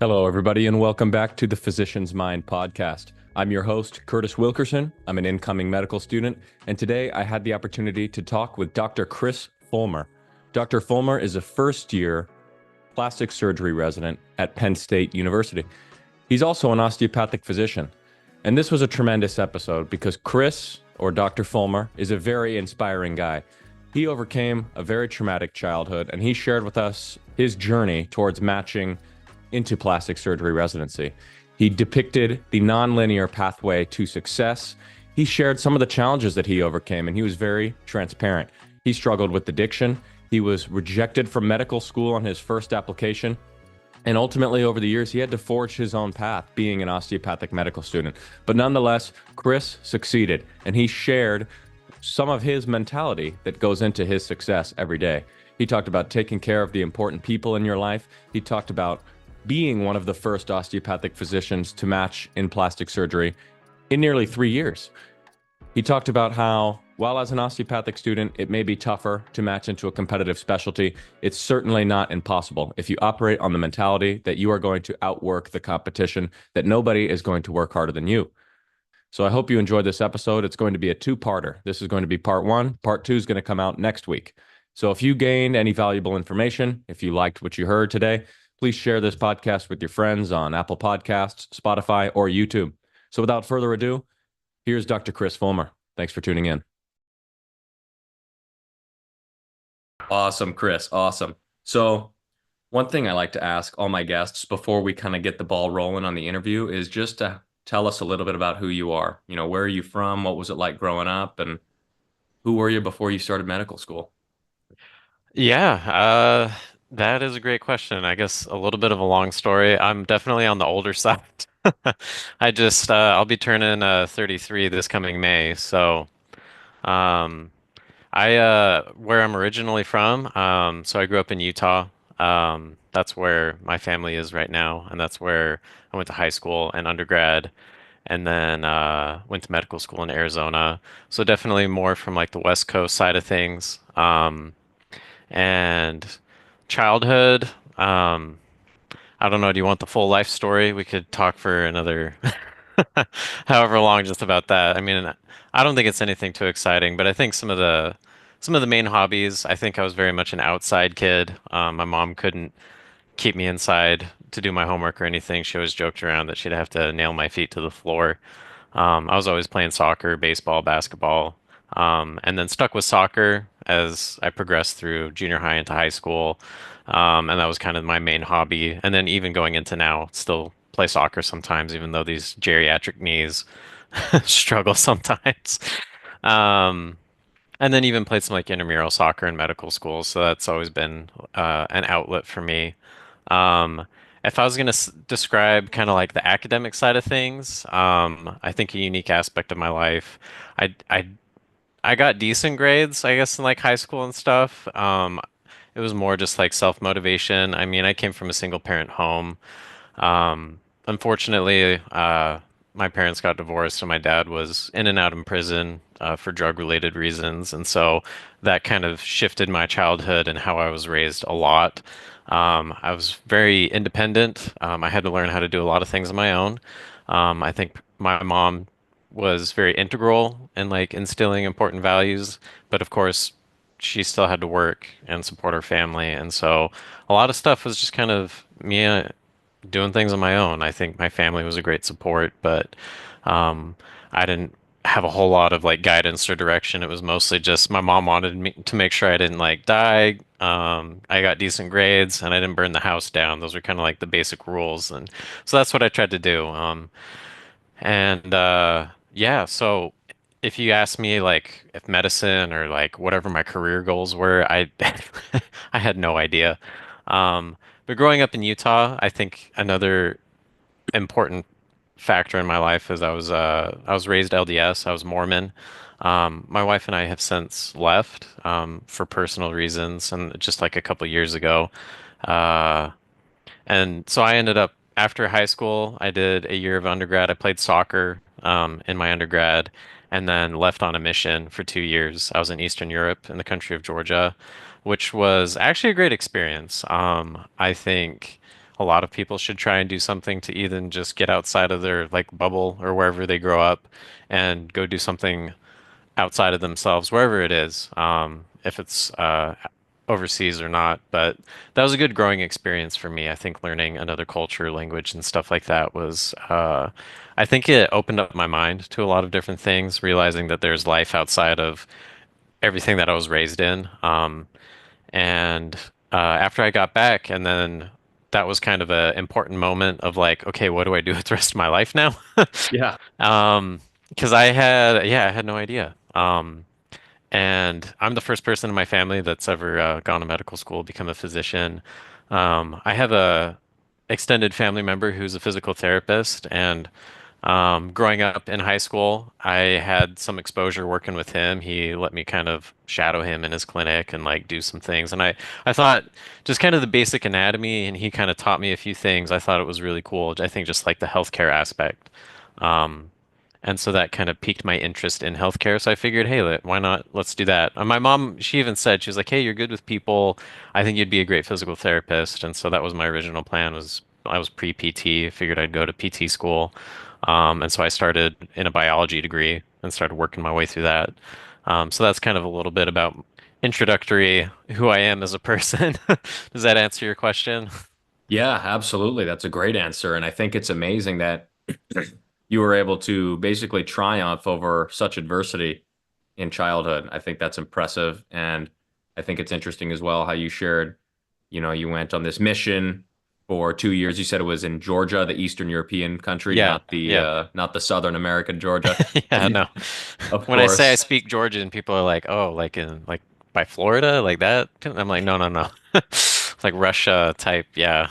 Hello, everybody, and welcome back to the Physician's Mind podcast. I'm your host, Curtis Wilkerson. I'm an incoming medical student, and today I had the opportunity to talk with Dr. Chris Fullmer. Dr. Fullmer is a first year plastic surgery resident at Penn State University. He's also an osteopathic physician. And this was a tremendous episode because Chris, or Dr. Fullmer, is a very inspiring guy. He overcame a very traumatic childhood, and he shared with us his journey towards matching into plastic surgery residency. He depicted the nonlinear pathway to success. He shared some of the challenges that he overcame, and he was very transparent. He struggled with addiction. He was rejected from medical school on his first application. And ultimately, over the years, he had to forge his own path being an osteopathic medical student. But nonetheless, Chris succeeded, and he shared some of his mentality that goes into his success every day. He talked about taking care of the important people in your life. He talked about being one of the first osteopathic physicians to match in plastic surgery in nearly 3 years. He talked about how, while as an osteopathic student, it may be tougher to match into a competitive specialty, it's certainly not impossible if you operate on the mentality that you are going to outwork the competition, that nobody is going to work harder than you. So I hope you enjoyed this episode. It's going to be a two-parter. This is going to be part one. Part two is going to come out next week. So if you gained any valuable information, if you liked what you heard today, please share this podcast with your friends on Apple Podcasts, Spotify, or YouTube. So without further ado, here's Dr. Chris Fullmer. Thanks for tuning in. Awesome, Chris. Awesome. So one thing I like to ask all my guests before we kind of get the ball rolling on the interview is just to tell us a little bit about who you are. You know, where are you from? What was it like growing up? And who were you before you started medical school? Yeah, that is a great question. I guess a little bit of a long story. I'm definitely on the older side. I'll be turning 33 this coming May. So, um, where I'm originally from, so I grew up in Utah. That's where my family is right now, and that's where I went to high school and undergrad, and then went to medical school in Arizona. So definitely more from like the West Coast side of things. And childhood, um, I don't know, do you want the full life story? We could talk for another however long just about that. I mean, I don't think it's anything too exciting, but I think some of the main hobbies, I think I was very much an outside kid. My mom couldn't keep me inside to do my homework or anything. She always joked around that she'd have to nail my feet to the floor. I was always playing soccer, baseball, basketball, and then stuck with soccer as I progressed through junior high into high school. And that was kind of my main hobby. And then even going into now, still play soccer sometimes, even though these geriatric knees struggle sometimes. Um, and then even played some like intramural soccer in medical school. So that's always been an outlet for me. Um, if I was going to describe kind of like the academic side of things, I think a unique aspect of my life, I, I, I got decent grades, I guess, in like high school and stuff. It was more just like self-motivation. I mean, I came from a single parent home. Unfortunately, my parents got divorced, and my dad was in and out of prison for drug-related reasons, and so that kind of shifted my childhood and how I was raised a lot. I was very independent. I had to learn how to do a lot of things on my own. I think my mom was very integral in like instilling important values, but of course, she still had to work and support her family, and so a lot of stuff was just kind of me doing things on my own. I think my family was a great support, but um, I didn't have a whole lot of like guidance or direction. It was mostly just my mom wanted me to make sure I didn't like die. I got decent grades and I didn't burn the house down. Those were kind of like the basic rules, and so that's what I tried to do. And yeah, so if you ask me like if medicine or like whatever my career goals were, I I had no idea. But growing up in Utah, I think another important factor in my life is I was raised LDS. I was Mormon. My wife and I have since left for personal reasons, and just like a couple years ago. Uh, and so I ended up after high school, I did a year of undergrad. I played soccer in my undergrad, and then left on a mission for 2 years. I was in Eastern Europe in the country of Georgia, which was actually a great experience. I think a lot of people should try and do something to even just get outside of their like bubble or wherever they grow up and go do something outside of themselves, wherever it is, if it's overseas or not. But that was a good growing experience for me. I think learning another culture, language, and stuff like that was, I think it opened up my mind to a lot of different things, realizing that there's life outside of everything that I was raised in. And after I got back, and then that was kind of an important moment of like, okay, what do I do with the rest of my life now? Yeah. Because I had no idea. And I'm the first person in my family that's ever gone to medical school, become a physician. I have a extended family member who's a physical therapist, and growing up in high school, I had some exposure working with him. He let me kind of shadow him in his clinic and like do some things. And I thought just kind of the basic anatomy, and he kind of taught me a few things. I thought it was really cool. I think just like the healthcare aspect. Um, and so that kind of piqued my interest in healthcare. So I figured, hey, why not? Let's do that. And my mom, she even said, she was like, hey, you're good with people. I think you'd be a great physical therapist. And so that was my original plan was I was pre-PT, figured I'd go to PT school. And so I started in a biology degree and started working my way through that. So that's kind of a little bit about introductory who I am as a person. Does that answer your question? Yeah, absolutely. That's a great answer. And I think it's amazing that you were able to basically triumph over such adversity in childhood. I think that's impressive. And I think it's interesting as well how you shared, you went on this mission for 2 years. You said it was in Georgia, the Eastern European country, Yeah, yeah. not the Southern American Georgia. Yeah, no. Of When I say I course. speak Georgian, people are like, "Oh, like in like by Florida, like that?" I'm like, "No, no, no." It's like Russia type, yeah.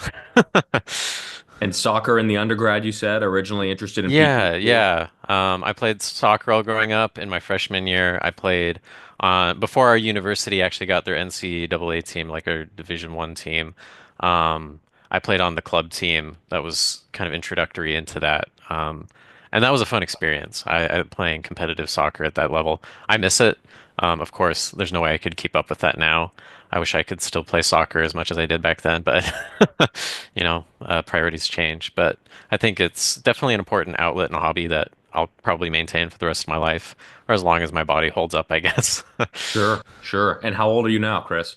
And soccer in the undergrad, you said, originally interested in PT Yeah, school. yeah. I played soccer all growing up. In my freshman year, I played before our university actually got their NCAA team, like our Division One team. I played on the club team. That was kind of introductory into that. And that was a fun experience. I playing competitive soccer at that level. I miss it. Of course, there's no way I could keep up with that now. I wish I could still play soccer as much as I did back then, but priorities change. But I think it's definitely an important outlet and a hobby that I'll probably maintain for the rest of my life, or as long as my body holds up, I guess. Sure, sure. And how old are you now, Chris?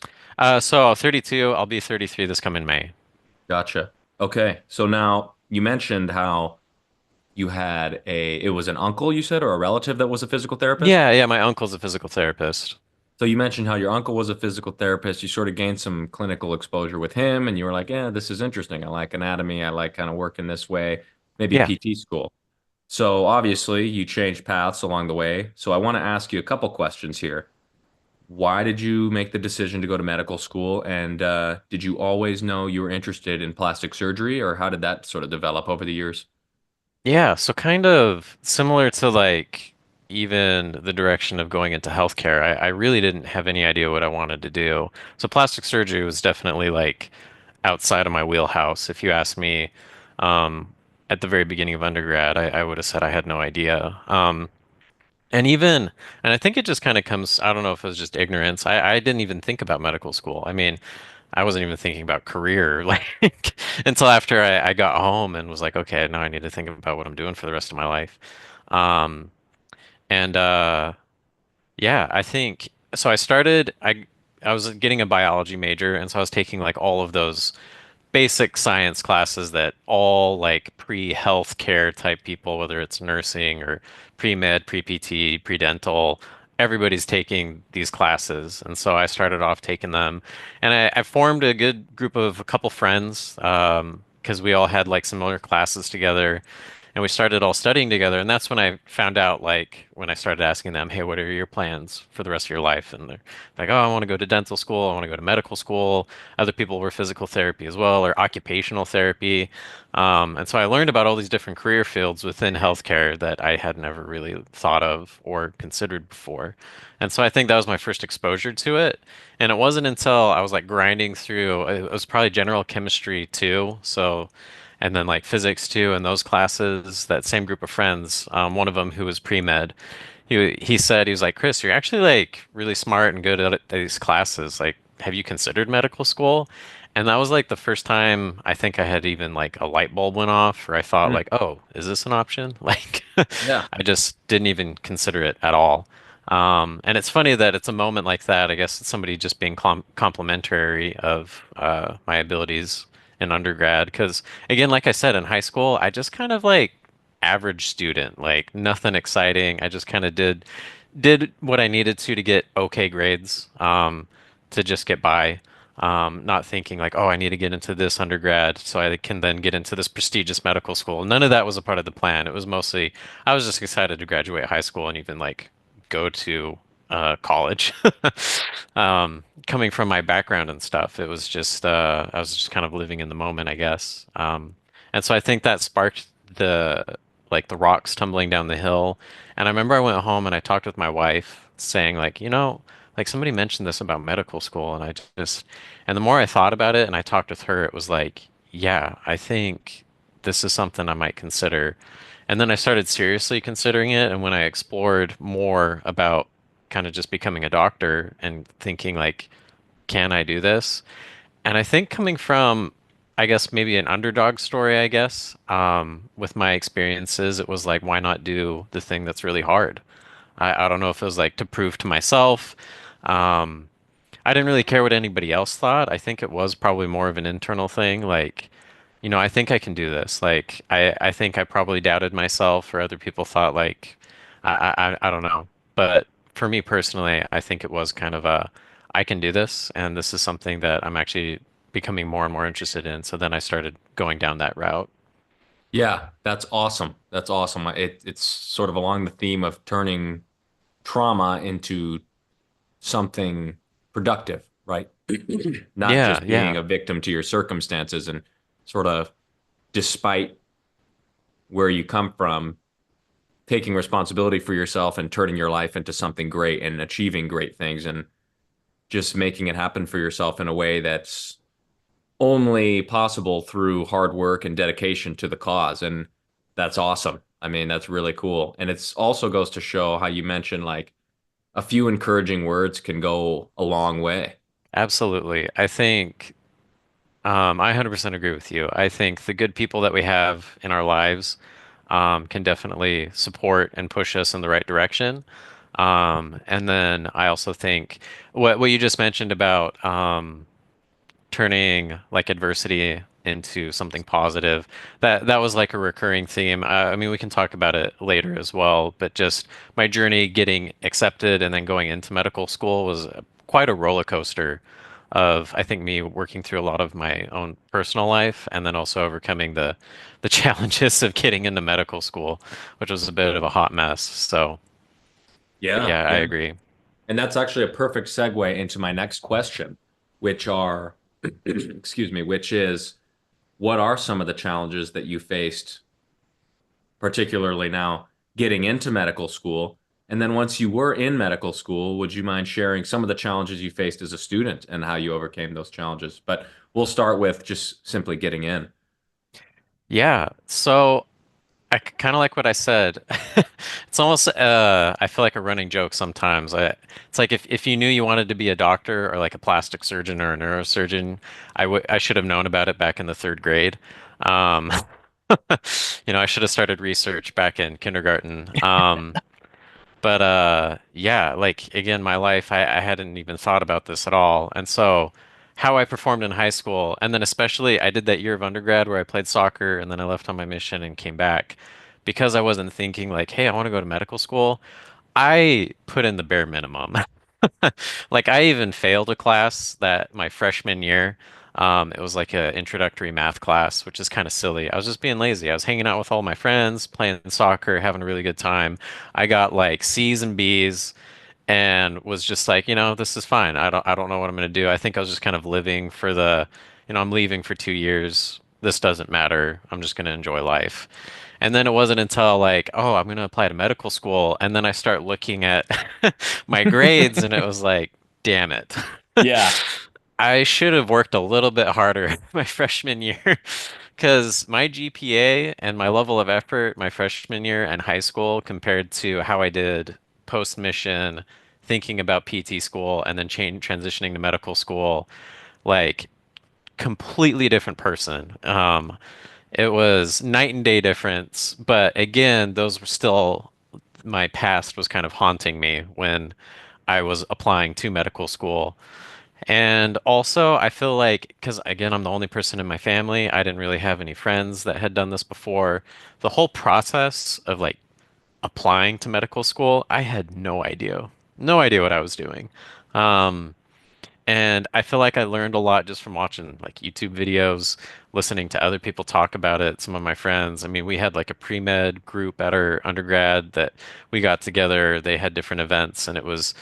So 32, I'll be 33 this coming May. Gotcha. Okay. So now you mentioned how it was an uncle, you said, or a relative that was a physical therapist? Yeah, yeah, my uncle's a physical therapist. So you mentioned how your uncle was a physical therapist. You sort of gained some clinical exposure with him, and you were like, yeah, this is interesting. I like anatomy. I like kind of working this way, maybe Yeah. PT school. So obviously you changed paths along the way. So I want to ask you a couple questions here. Why did you make the decision to go to medical school? And did you always know you were interested in plastic surgery, or how did that sort of develop over the years? Yeah, so kind of similar to like even the direction of going into healthcare. I really didn't have any idea what I wanted to do. So plastic surgery was definitely like outside of my wheelhouse. If you asked me at the very beginning of undergrad, I would have said I had no idea. And even, and I think it just kind of comes, I don't know if it was just ignorance. I didn't even think about medical school. I mean, I wasn't even thinking about career like until after I got home and was like, okay, now I need to think about what I'm doing for the rest of my life. Um, and yeah, I think so. I was getting a biology major, and so I was taking like all of those basic science classes that all like pre-healthcare type people, whether it's nursing or pre-med, pre-PT, pre-dental, everybody's taking these classes. And so I started off taking them. And I formed a good group of a couple friends because we all had like similar classes together. And we started all studying together. And that's when I found out, like, when I started asking them, hey, what are your plans for the rest of your life? And they're like, oh, I want to go to dental school. I want to go to medical school. Other people were physical therapy as well, or occupational therapy. And so I learned about all these different career fields within healthcare that I had never really thought of or considered before. And so I think that was my first exposure to it. And it wasn't until I was like grinding through, it was probably general chemistry too. So, and then like physics too, and those classes, that same group of friends, one of them who was pre-med, he said, he was like, Chris, you're actually like really smart and good at these classes. Like, have you considered medical school? And that was like the first time I think I had even like a light bulb went off, or I thought Mm. like, oh, is this an option? Like, Yeah. I just didn't even consider it at all. And it's funny that it's a moment like that. I guess it's somebody just being complimentary of my abilities in undergrad. Because again, like I said, in high school, I just kind of like average student, like nothing exciting. I just kind of did what I needed to get okay grades, to just get by. Not thinking like, oh, I need to get into this undergrad so I can then get into this prestigious medical school. None of that was a part of the plan. It was mostly I was just excited to graduate high school and even like go to college. Coming from my background and stuff, it was just I was just kind of living in the moment, I guess. And so I think that sparked the like the rocks tumbling down the hill. And I remember I went home and I talked with my wife saying like, like somebody mentioned this about medical school and and the more I thought about it and I talked with her, it was like, yeah, I think this is something I might consider. And then I started seriously considering it. And when I explored more about kind of just becoming a doctor and thinking like, can I do this? And I think coming from, I guess maybe an underdog story, I guess, with my experiences, it was like, why not do the thing that's really hard? I don't know if it was like to prove to myself. Um, I didn't really care what anybody else thought. I think it was probably more of an internal thing. Like, I think I can do this. Like, I think I probably doubted myself, or other people thought like, I don't know. But for me personally, I think it was kind of I can do this, and this is something that I'm actually becoming more and more interested in. So then I started going down that route. Yeah, that's awesome. That's awesome. It's sort of along the theme of turning trauma into something productive, right? Not Yeah, just being yeah. a victim to your circumstances and sort of despite where you come from, taking responsibility for yourself and turning your life into something great and achieving great things and just making it happen for yourself in a way that's only possible through hard work and dedication to the cause. And that's awesome. I mean, that's really cool. And it's also goes to show how you mentioned like a few encouraging words can go a long way. Absolutely. I think I 100% agree with you. I think the good people that we have in our lives can definitely support and push us in the right direction. And then I also think what you just mentioned about turning like adversity into something positive, that was like a recurring theme. I mean, we can talk about it later as well, but just my journey getting accepted and then going into medical school was quite a roller coaster of, I think, me working through a lot of my own personal life and then also overcoming the challenges of getting into medical school, which was a bit of a hot mess. So, but Yeah, yeah, I yeah. agree. And that's actually a perfect segue into my next question, which are, excuse me, which is what are some of the challenges that you faced, particularly now getting into medical school? And then once you were in medical school, would you mind sharing some of the challenges you faced as a student and how you overcame those challenges? But we'll start with just simply getting in. Yeah. So I kind of like what I said. It's almost I feel like a running joke sometimes. It's like if you knew you wanted to be a doctor or like a plastic surgeon or a neurosurgeon, I should have known about it back in the third grade. Um, I should have started research back in kindergarten. But yeah, like again, my life, I hadn't even thought about this at all. And so how I performed in high school, and then especially I did that year of undergrad where I played soccer and then I left on my mission and came back because I wasn't thinking like, hey, I want to go to medical school. I put in the bare minimum. Like I even failed a class that my freshman year. It was like a introductory math class, which is kind of silly. I was just being lazy. I was hanging out with all my friends, playing soccer, having a really good time. I got like C's and B's and was just like, this is fine. I don't know what I'm going to do. I think I was just kind of living for I'm leaving for 2 years. This doesn't matter. I'm just going to enjoy life. And then it wasn't until like, oh, I'm going to apply to medical school. And then I start looking at my grades and it was like, damn it. Yeah. I should have worked a little bit harder my freshman year because my GPA and my level of effort my freshman year and high school compared to how I did post mission, thinking about PT school and then transitioning to medical school, like completely different person. It was night and day difference, but again, those were still my past was kind of haunting me when I was applying to medical school. And also, I feel like, because again, I'm the only person in my family, I didn't really have any friends that had done this before. The whole process of like applying to medical school, I had no idea what I was doing. Um, and I feel like I learned a lot just from watching like YouTube videos, listening to other people talk about it, some of my friends. I mean, we had like a pre-med group at our undergrad that we got together. They had different events, and it was,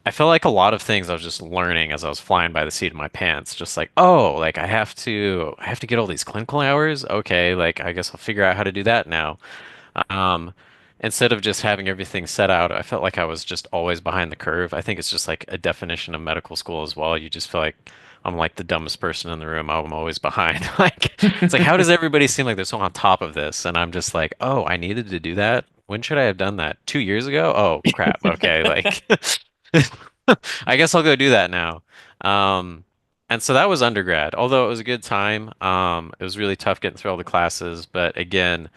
I felt like a lot of things I was just learning as I was flying by the seat of my pants. Just like, oh, like I have to get all these clinical hours. Okay, like I guess I'll figure out how to do that now. Um, Instead of just having everything set out, I felt like I was just always behind the curve. I think it's just like a definition of medical school as well. You just feel like I'm like the dumbest person in the room. I'm always behind. Like it's like how does everybody seem like they're so on top of this? And I'm just like, oh, I needed to do that. When should I have done that? 2 years ago? Oh, crap. Okay, like I guess I'll go do that now. Um, and so that was undergrad. Although it was a good time, it was really tough getting through all the classes. But again,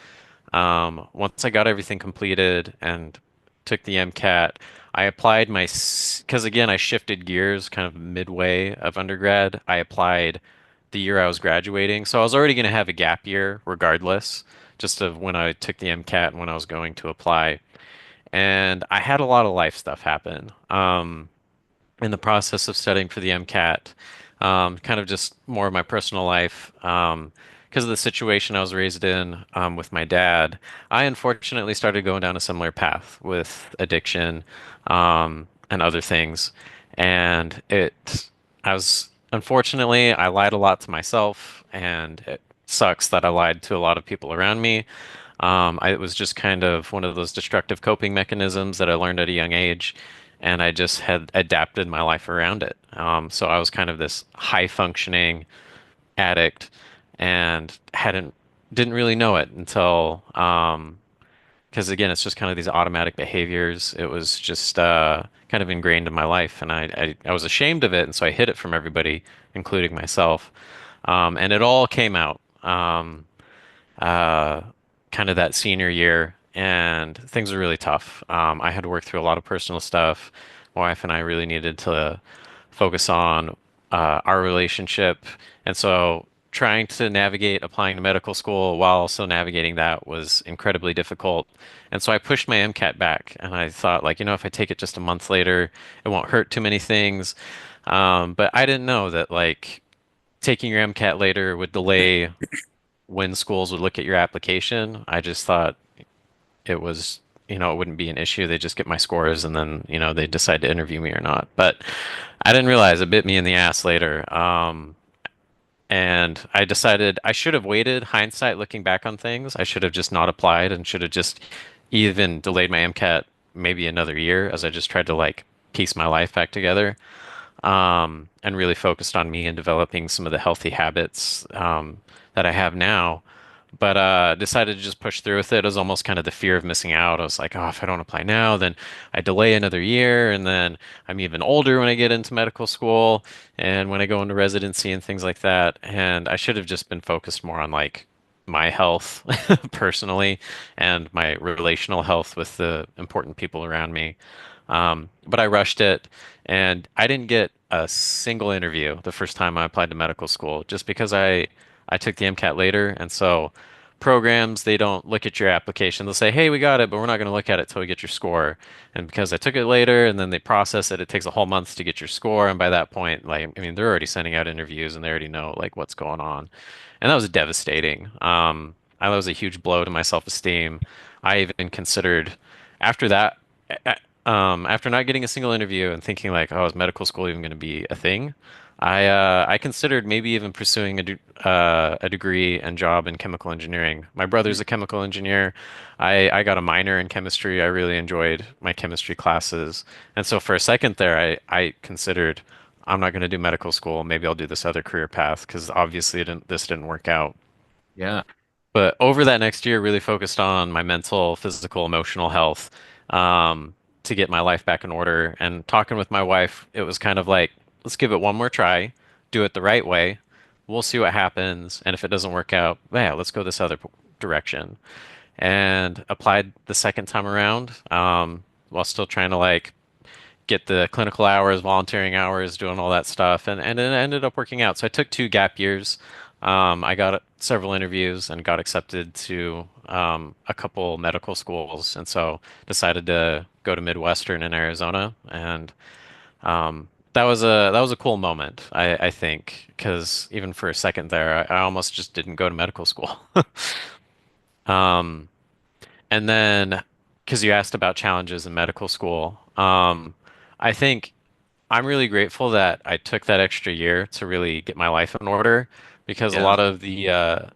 once I got everything completed and took the MCAT, I applied because again, I shifted gears kind of midway of undergrad. I applied the year I was graduating. So I was already going to have a gap year regardless, just of when I took the MCAT and when I was going to apply. And I had a lot of life stuff happen. In the process of studying for the MCAT, kind of just more of my personal life, because of the situation I was raised in with my dad, I unfortunately started going down a similar path with addiction and other things. And unfortunately, I lied a lot to myself, and it sucks that I lied to a lot of people around me. It was just kind of one of those destructive coping mechanisms that I learned at a young age, and I just had adapted my life around it. So I was kind of this high functioning addict and didn't really know it until because again, it's just kind of these automatic behaviors. It was just kind of ingrained in my life, and I was ashamed of it, and so I hid it from everybody, including myself. And it all came out. Uh, Kind of that senior year, and things were really tough. I had to work through a lot of personal stuff. My wife and I really needed to focus on our relationship, and so trying to navigate applying to medical school while also navigating that was incredibly difficult. And so I pushed my MCAT back, and I thought, like, if I take it just a month later, it won't hurt too many things. But I didn't know that, like, taking your MCAT later would delay when schools would look at your application. I just thought it was, it wouldn't be an issue. They just get my scores and then, they decide to interview me or not. But I didn't realize it bit me in the ass later. And I decided I should have waited. Hindsight, looking back on things, I should have just not applied and should have just even delayed my MCAT maybe another year as I just tried to like piece my life back together, and really focused on me and developing some of the healthy habits that I have now. But decided to just push through with it. It was almost kind of the fear of missing out. I was like, oh, if I don't apply now, then I delay another year, and then I'm even older when I get into medical school and when I go into residency and things like that. And I should have just been focused more on like my health personally and my relational health with the important people around me. But I rushed it, and I didn't get a single interview the first time I applied to medical school just because I took the MCAT later, and so programs they don't look at your application. They'll say, "Hey, we got it, but we're not going to look at it till we get your score." And because I took it later, and then they process it, it takes a whole month to get your score, and by that point, like I mean, they're already sending out interviews, and they already know like what's going on, and that was devastating. That was a huge blow to my self-esteem. I even considered after that. After not getting a single interview and thinking like, oh, is medical school even going to be a thing? I considered maybe even pursuing a degree and job in chemical engineering. My brother's a chemical engineer. I got a minor in chemistry. I really enjoyed my chemistry classes, and so for a second there, I considered I'm not going to do medical school. Maybe I'll do this other career path because obviously this didn't work out. Yeah. But over that next year, really focused on my mental, physical, emotional health, to get my life back in order. And talking with my wife, it was kind of like, let's give it one more try, do it the right way. We'll see what happens. And if it doesn't work out, yeah, let's go this other direction. And applied the second time around, while still trying to like get the clinical hours, volunteering hours, doing all that stuff, and it ended up working out. So I took 2 gap years. I got several interviews and got accepted to a couple medical schools, and so decided to go to Midwestern in Arizona, and that was a cool moment, I think, because even for a second there, I almost just didn't go to medical school. Um, and then, because you asked about challenges in medical school, I think I'm really grateful that I took that extra year to really get my life in order because a Yeah. lot of the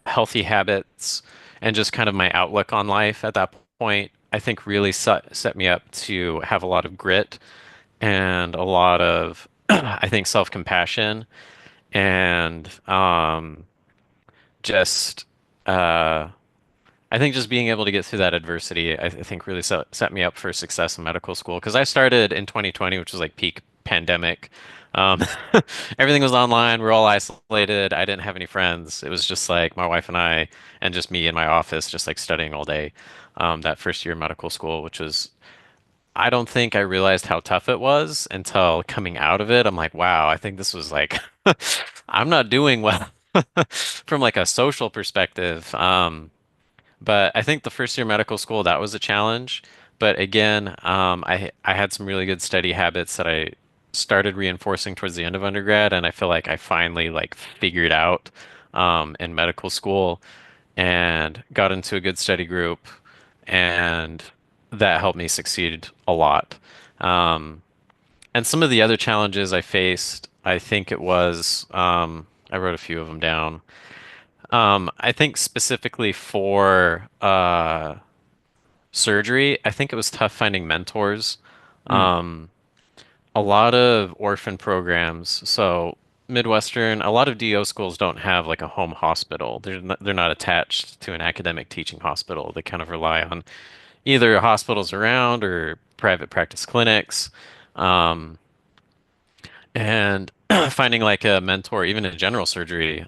healthy habits and just kind of my outlook on life at that point, I think really set me up to have a lot of grit and a lot of, I think, self-compassion and just, uh, I think just being able to get through that adversity, I think really set me up for success in medical school. Because I started in 2020, which was like peak pandemic. Um, everything was online. We are all isolated. I didn't have any friends. It was just like my wife and I, and just me in my office, just like studying all day. That first year of medical school, which was, I don't think I realized how tough it was until coming out of it. I'm like, wow, I think this was like, I'm not doing well from like a social perspective. But I think the first year of medical school, that was a challenge. But again, I had some really good study habits that I started reinforcing towards the end of undergrad, and I feel like I finally like figured out in medical school and got into a good study group, and that helped me succeed a lot. Um, and some of the other challenges I faced, I think it was I wrote a few of them down. I think specifically for surgery, I think it was tough finding mentors. Mm. Um, a lot of orphan programs, so Midwestern, a lot of DO schools don't have like a home hospital. They're not attached to an academic teaching hospital. They kind of rely on either hospitals around or private practice clinics. Um, and finding like a mentor, even in general surgery.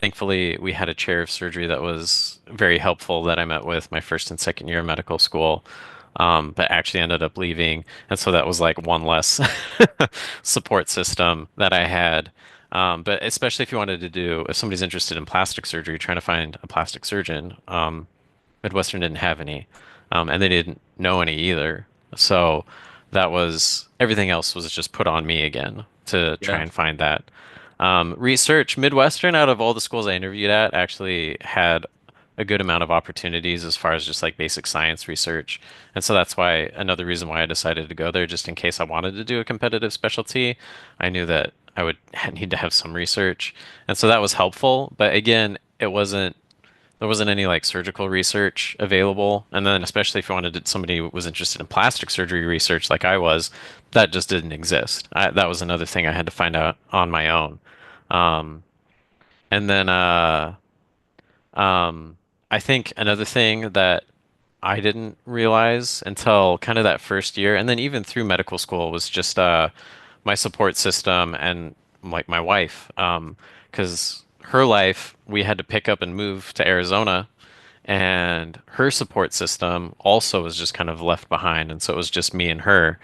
Thankfully, we had a chair of surgery that was very helpful that I met with my first and second year of medical school, but actually ended up leaving. And so that was like one less support system that I had. But especially if you wanted to do, if somebody's interested in plastic surgery, trying to find a plastic surgeon, Midwestern didn't have any, and they didn't know any either. So that was everything else was just put on me again to try Yeah. and find that. Research, Midwestern, out of all the schools I interviewed at, actually had a good amount of opportunities as far as just like basic science research. And so that's why another reason why I decided to go there, just in case I wanted to do a competitive specialty, I knew that I would need to have some research. And so that was helpful. But again, there wasn't any like surgical research available. And then especially if you wanted somebody who was interested in plastic surgery research like I was, that just didn't exist. That was another thing I had to find out on my own. Um, and then um, I think another thing that I didn't realize until kind of that first year, and then even through medical school, was just my support system and like my wife, because her life we had to pick up and move to Arizona, and her support system also was just kind of left behind, and so it was just me and her,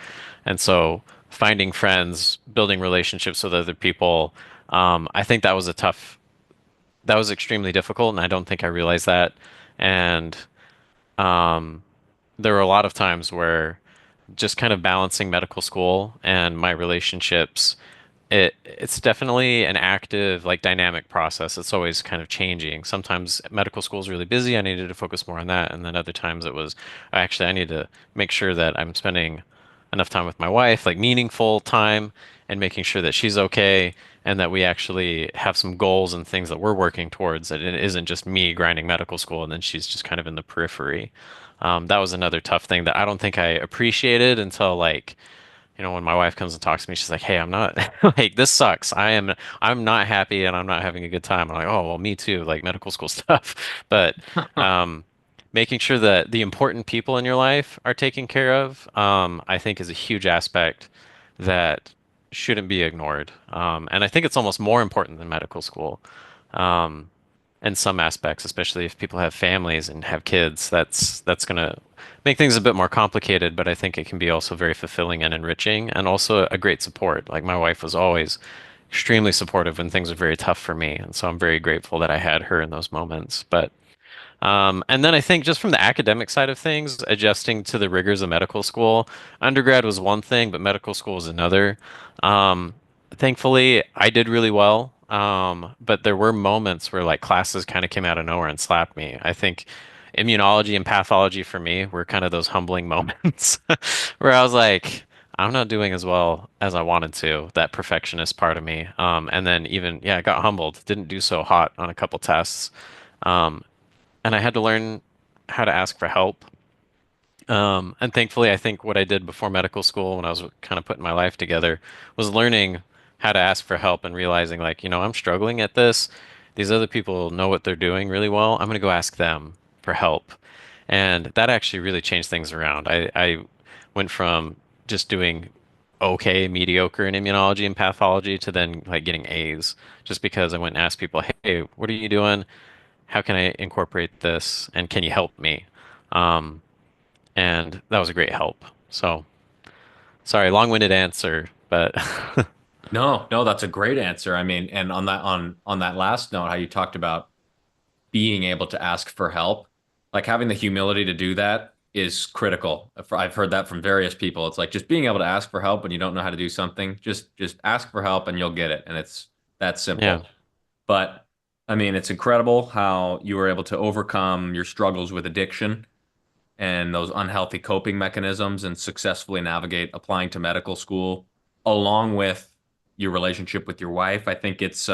and so finding friends, building relationships with other people, I think that was extremely difficult, and I don't think I realized that, and um, there were a lot of times where just kind of balancing medical school and my relationships, it's definitely an active, like dynamic process. It's always kind of changing. Sometimes medical school is really busy. I needed to focus more on that. And then other times it was actually I need to make sure that I'm spending enough time with my wife, like meaningful time, and making sure that she's okay and that we actually have some goals and things that we're working towards. That it isn't just me grinding medical school and then she's just kind of in the periphery. That was another tough thing that I don't think I appreciated until like, when my wife comes and talks to me, she's like, "Hey, I'm not like this sucks. I'm not happy and I'm not having a good time." I'm like, "Oh, well, me too, like medical school stuff." But um making sure that the important people in your life are taken care of, I think is a huge aspect that shouldn't be ignored. And I think it's almost more important than medical school. Um, in some aspects, especially if people have families and have kids, that's gonna make things a bit more complicated, but I think it can be also very fulfilling and enriching and also a great support. Like my wife was always extremely supportive when things were very tough for me, and so I'm very grateful that I had her in those moments. But and then I think just from the academic side of things, adjusting to the rigors of medical school, undergrad was one thing, but medical school was another. Um, Thankfully, I did really well. But there were moments where like classes kind of came out of nowhere and slapped me. I think immunology and pathology for me were kind of those humbling moments where I was like, I'm not doing as well as I wanted to, that perfectionist part of me. And then even, yeah, I got humbled, didn't do so hot on a couple tests. Um, and I had to learn how to ask for help. And thankfully, I think what I did before medical school, when I was kind of putting my life together, was learning how to ask for help and realizing, like, I'm struggling at this. These other people know what they're doing really well. I'm going to go ask them for help. And that actually really changed things around. I went from just doing okay, mediocre in immunology and pathology to then like getting A's just because I went and asked people, hey, what are you doing? How can I incorporate this and can you help me? Um, and that was a great help. So sorry, long-winded answer, but No, no, that's a great answer. I mean, and on that last note, how you talked about being able to ask for help, like having the humility to do that is critical. I've heard that from various people. It's like just being able to ask for help when you don't know how to do something. Just ask for help and you'll get it, and it's that yeah, simple. But I mean, it's incredible how you were able to overcome your struggles with addiction and those unhealthy coping mechanisms and successfully navigate applying to medical school along with your relationship with your wife. I think it's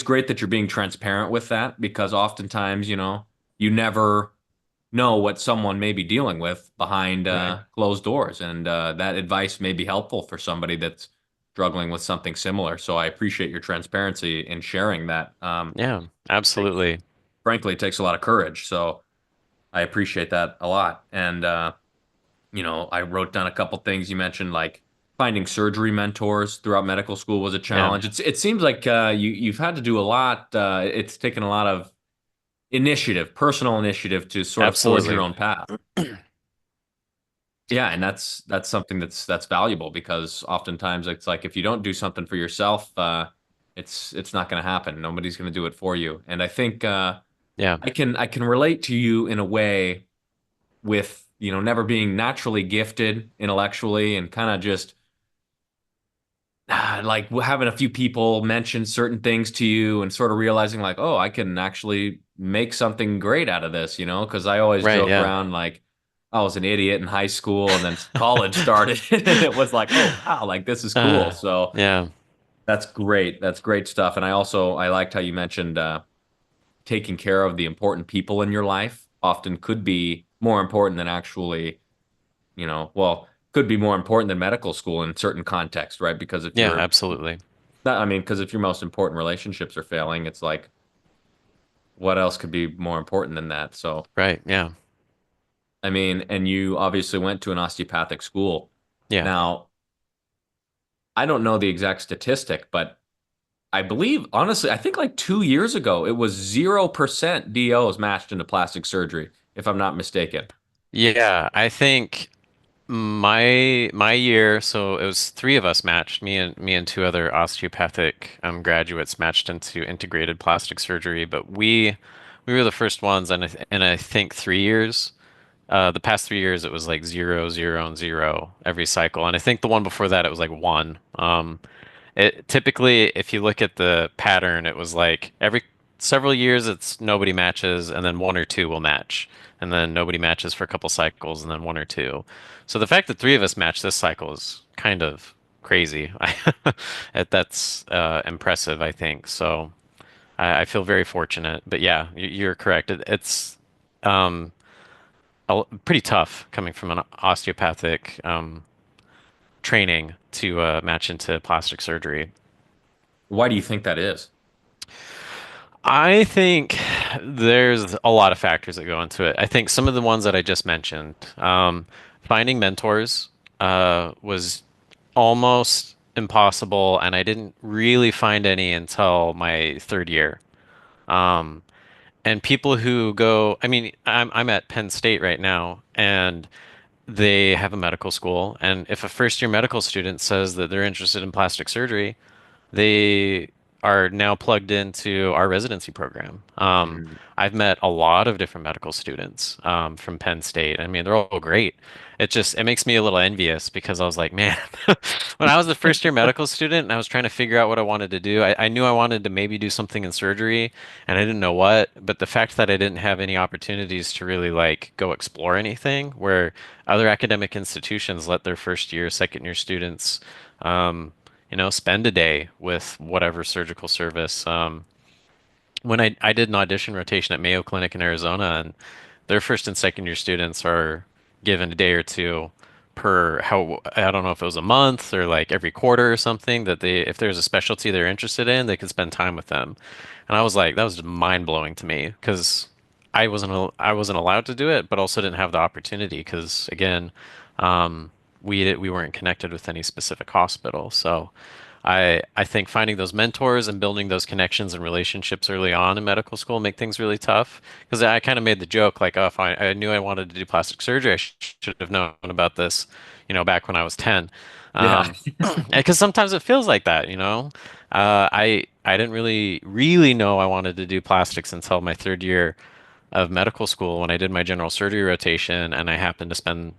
great that you're being transparent with that because oftentimes, you never know what someone may be dealing with behind right. closed doors, and that advice may be helpful for somebody that's struggling with something similar. So I appreciate your transparency in sharing that. Yeah, Takes, absolutely. frankly, it takes a lot of courage. So I appreciate that a lot. And I wrote down a couple things you mentioned, like finding surgery mentors throughout medical school was a Yeah, challenge. It seems like you've had to do a lot. It's taken a lot of initiative, personal initiative, to sort of forge your absolutely. own path. Yeah, and that's something that's valuable because oftentimes it's like if you don't do something for yourself, it's not going to happen. Nobody's going to do it for you. And I think Yeah, I can relate to you in a way with never being naturally gifted intellectually and kind of just like having a few people mention certain things to you and sort of realizing like, oh, I can actually make something great out of this, because I always right. joke Yeah. around like I was an idiot in high school and then college started and it was like, oh wow, like this is cool. Uh, So yeah, that's great. That's great stuff. And I liked how you mentioned taking care of the important people in your life often could be more important than actually well, could be more important than medical school in certain contexts, right? Because if yeah, you're absolutely. not, I mean, because if your most important relationships are failing, it's like, what else could be more important than that? So, Right. Yeah. I mean, and you obviously went to an osteopathic school. Yeah. Now, I don't know the exact statistic, but I believe, honestly, I think like 2 years ago, it was 0% DOs matched into plastic surgery, if I'm not mistaken. Yeah. I think my year, so it was three of us matched, me and two other osteopathic graduates matched into integrated plastic surgery, but we were the first ones, and I think 3 years. The past 3 years it was like zero, zero, and zero every cycle, and I think the one before that it was like one. It typically, if you look at the pattern, it was like every several years it's nobody matches, and then one or two will match, and then nobody matches for a couple cycles, and then one or two. So the fact that three of us matched this cycle is kind of crazy. That's impressive, I think. So I feel very fortunate. But yeah, you're correct. It's um, pretty tough coming from an osteopathic training to match into plastic surgery. Why do you think that is? I think there's a lot of factors that go into it. I think some of the ones that I just mentioned, finding mentors was almost. impossible, and I didn't really find any until my third year. Um, and people who go, I mean, I'm at Penn State right now, and they have a medical school. And if a first year medical student says that they're interested in plastic surgery, they are now plugged into our residency program. Mm. I've met a lot of different medical students from Penn State. I mean, they're all great. It makes me a little envious because I was like, man, when I was a first year medical student and I was trying to figure out what I wanted to do, I knew I wanted to maybe do something in surgery and I didn't know what. But the fact that I didn't have any opportunities to really like go explore anything, where other academic institutions let their first year, second year students, um, spend a day with whatever surgical service. When I did an audition rotation at Mayo Clinic in Arizona, and their first and second year students are given a day or two per how I don't know if it was a month or like every quarter or something that they if there's a specialty they're interested in, they could spend time with them. And I was like, that was mind blowing to me because I wasn't allowed to do it, but also didn't have the opportunity because again, we weren't connected with any specific hospital. So I think finding those mentors and building those connections and relationships early on in medical school make things really tough. Because I kind of made the joke like, oh, if I knew I wanted to do plastic surgery, should have known about this, back when I was 10. Yeah. Because sometimes it feels like that, you know. I didn't really know I wanted to do plastics until my third year of medical school when I did my general surgery rotation, and I happened to spend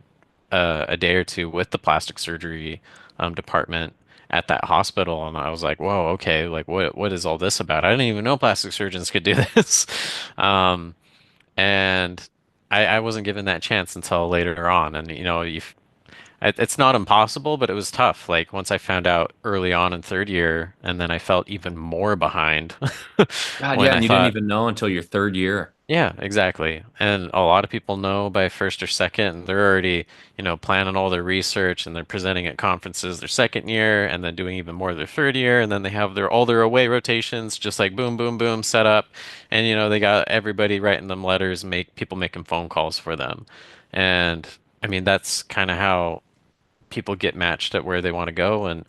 a day or two with the plastic surgery department at that hospital, and I was like, "Whoa, okay, like what is all this about? I didn't even know plastic surgeons could do this." Um, and I wasn't given that chance until later on, and it's not impossible, but it was tough. Like once I found out early on in third year, and then I felt even more behind God, yeah, when I and you didn't thought, even know until your third year. yeah, exactly. And a lot of people know by first or second, and they're already, planning all their research and they're presenting at conferences their second year and then doing even more their third year. And then they have all their away rotations, just like boom, boom, boom, set up. And, they got everybody writing them letters, make people making phone calls for them. And I mean, that's kind of how people get matched at where they want to go. And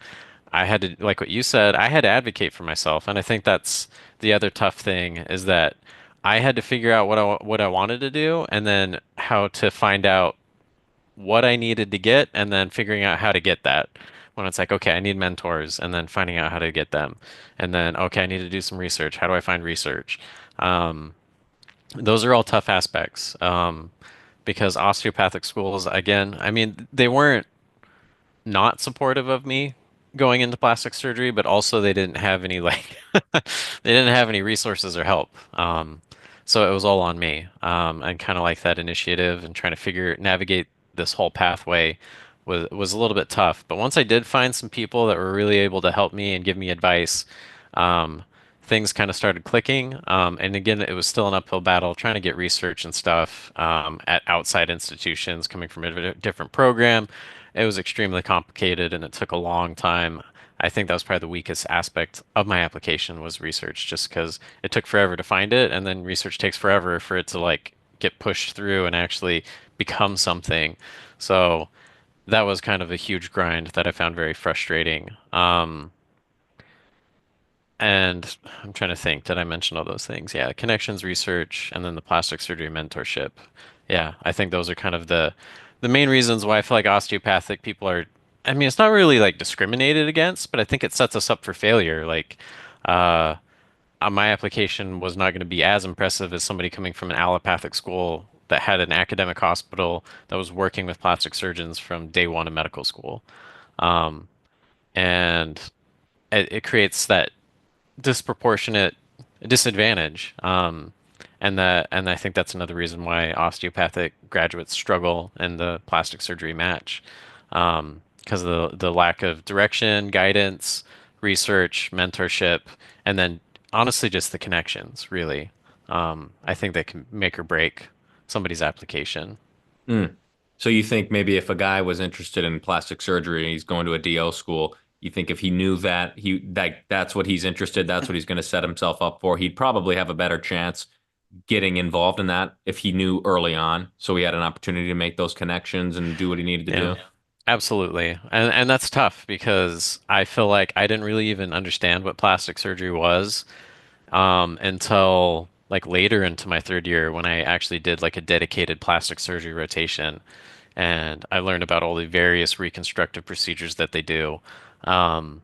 I had to, like what you said, I had to advocate for myself. And I think that's the other tough thing is that I had to figure out what I wanted to do and then how to find out what I needed to get and then figuring out how to get that. When it's like, okay, I need mentors and then finding out how to get them. And then, okay, I need to do some research. How do I find research? Um, those are all tough aspects. Because osteopathic schools, again, I mean, they weren't not supportive of me going into plastic surgery, but also they didn't have any like they didn't have any resources or help. So it was all on me. And kind of like that initiative and trying to navigate this whole pathway was a little bit tough. But once I did find some people that were really able to help me and give me advice, um, things kind of started clicking. And again, it was still an uphill battle trying to get research and stuff at outside institutions coming from a different program. It was extremely complicated and it took a long time. I think that was probably the weakest aspect of my application was research, just because it took forever to find it, and then research takes forever for it to like get pushed through and actually become something. So that was kind of a huge grind that I found very frustrating. And I'm trying to think, did I mention all those things? Yeah, connections, research, and then the plastic surgery mentorship. Yeah, I think those are kind of the main reasons why I feel like osteopathic people are, I mean, it's not really like discriminated against, but I think it sets us up for failure. Like, uh, my application was not going to be as impressive as somebody coming from an allopathic school that had an academic hospital that was working with plastic surgeons from day one of medical school. Um, and it creates that disproportionate disadvantage. And I think that's another reason why osteopathic graduates struggle in the plastic surgery match, because of the lack of direction, guidance, research, mentorship, and then honestly just the connections, really. I think they can make or break somebody's application. Mm. So you think maybe if a guy was interested in plastic surgery and he's going to a DO school, you think if he knew that that's what he's interested, that's what he's going to set himself up for, he'd probably have a better chance getting involved in that if he knew early on, so he had an opportunity to make those connections and do what he needed to Yeah. do. Absolutely. And that's tough because I feel like I didn't really even understand what plastic surgery was until like later into my third year when I actually did like a dedicated plastic surgery rotation and I learned about all the various reconstructive procedures that they do. Um,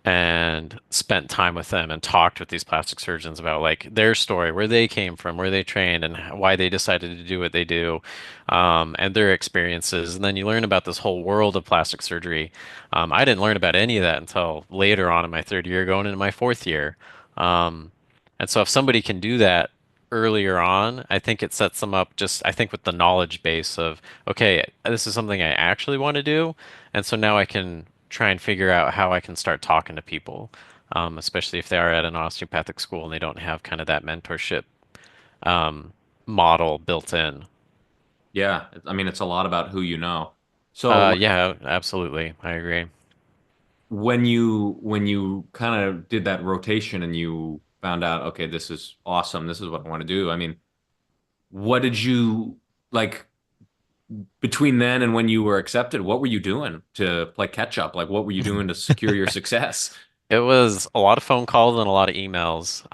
and spent time with them and talked with these plastic surgeons about like their story, where they came from, where they trained, and why they decided to do what they do, and their experiences. And then you learn about this whole world of plastic surgery. I didn't learn about any of that until later on in my third year, going into my fourth year. Um, and so if somebody can do that earlier on, I think it sets them up just, I think, with the knowledge base of, okay, this is something I actually want to do. And so now I can try and figure out how I can start talking to people, especially if they are at an osteopathic school and they don't have kind of that mentorship um, model built in. Yeah, I mean, it's a lot about who you know. So Yeah, absolutely. I agree. when you kind of did that rotation and you found out, okay, this is awesome, this is what I want to do. I mean, what did you like between then and when you were accepted? What were you doing to play catch up? Like, what were you doing to secure your success? It was a lot of phone calls and a lot of emails.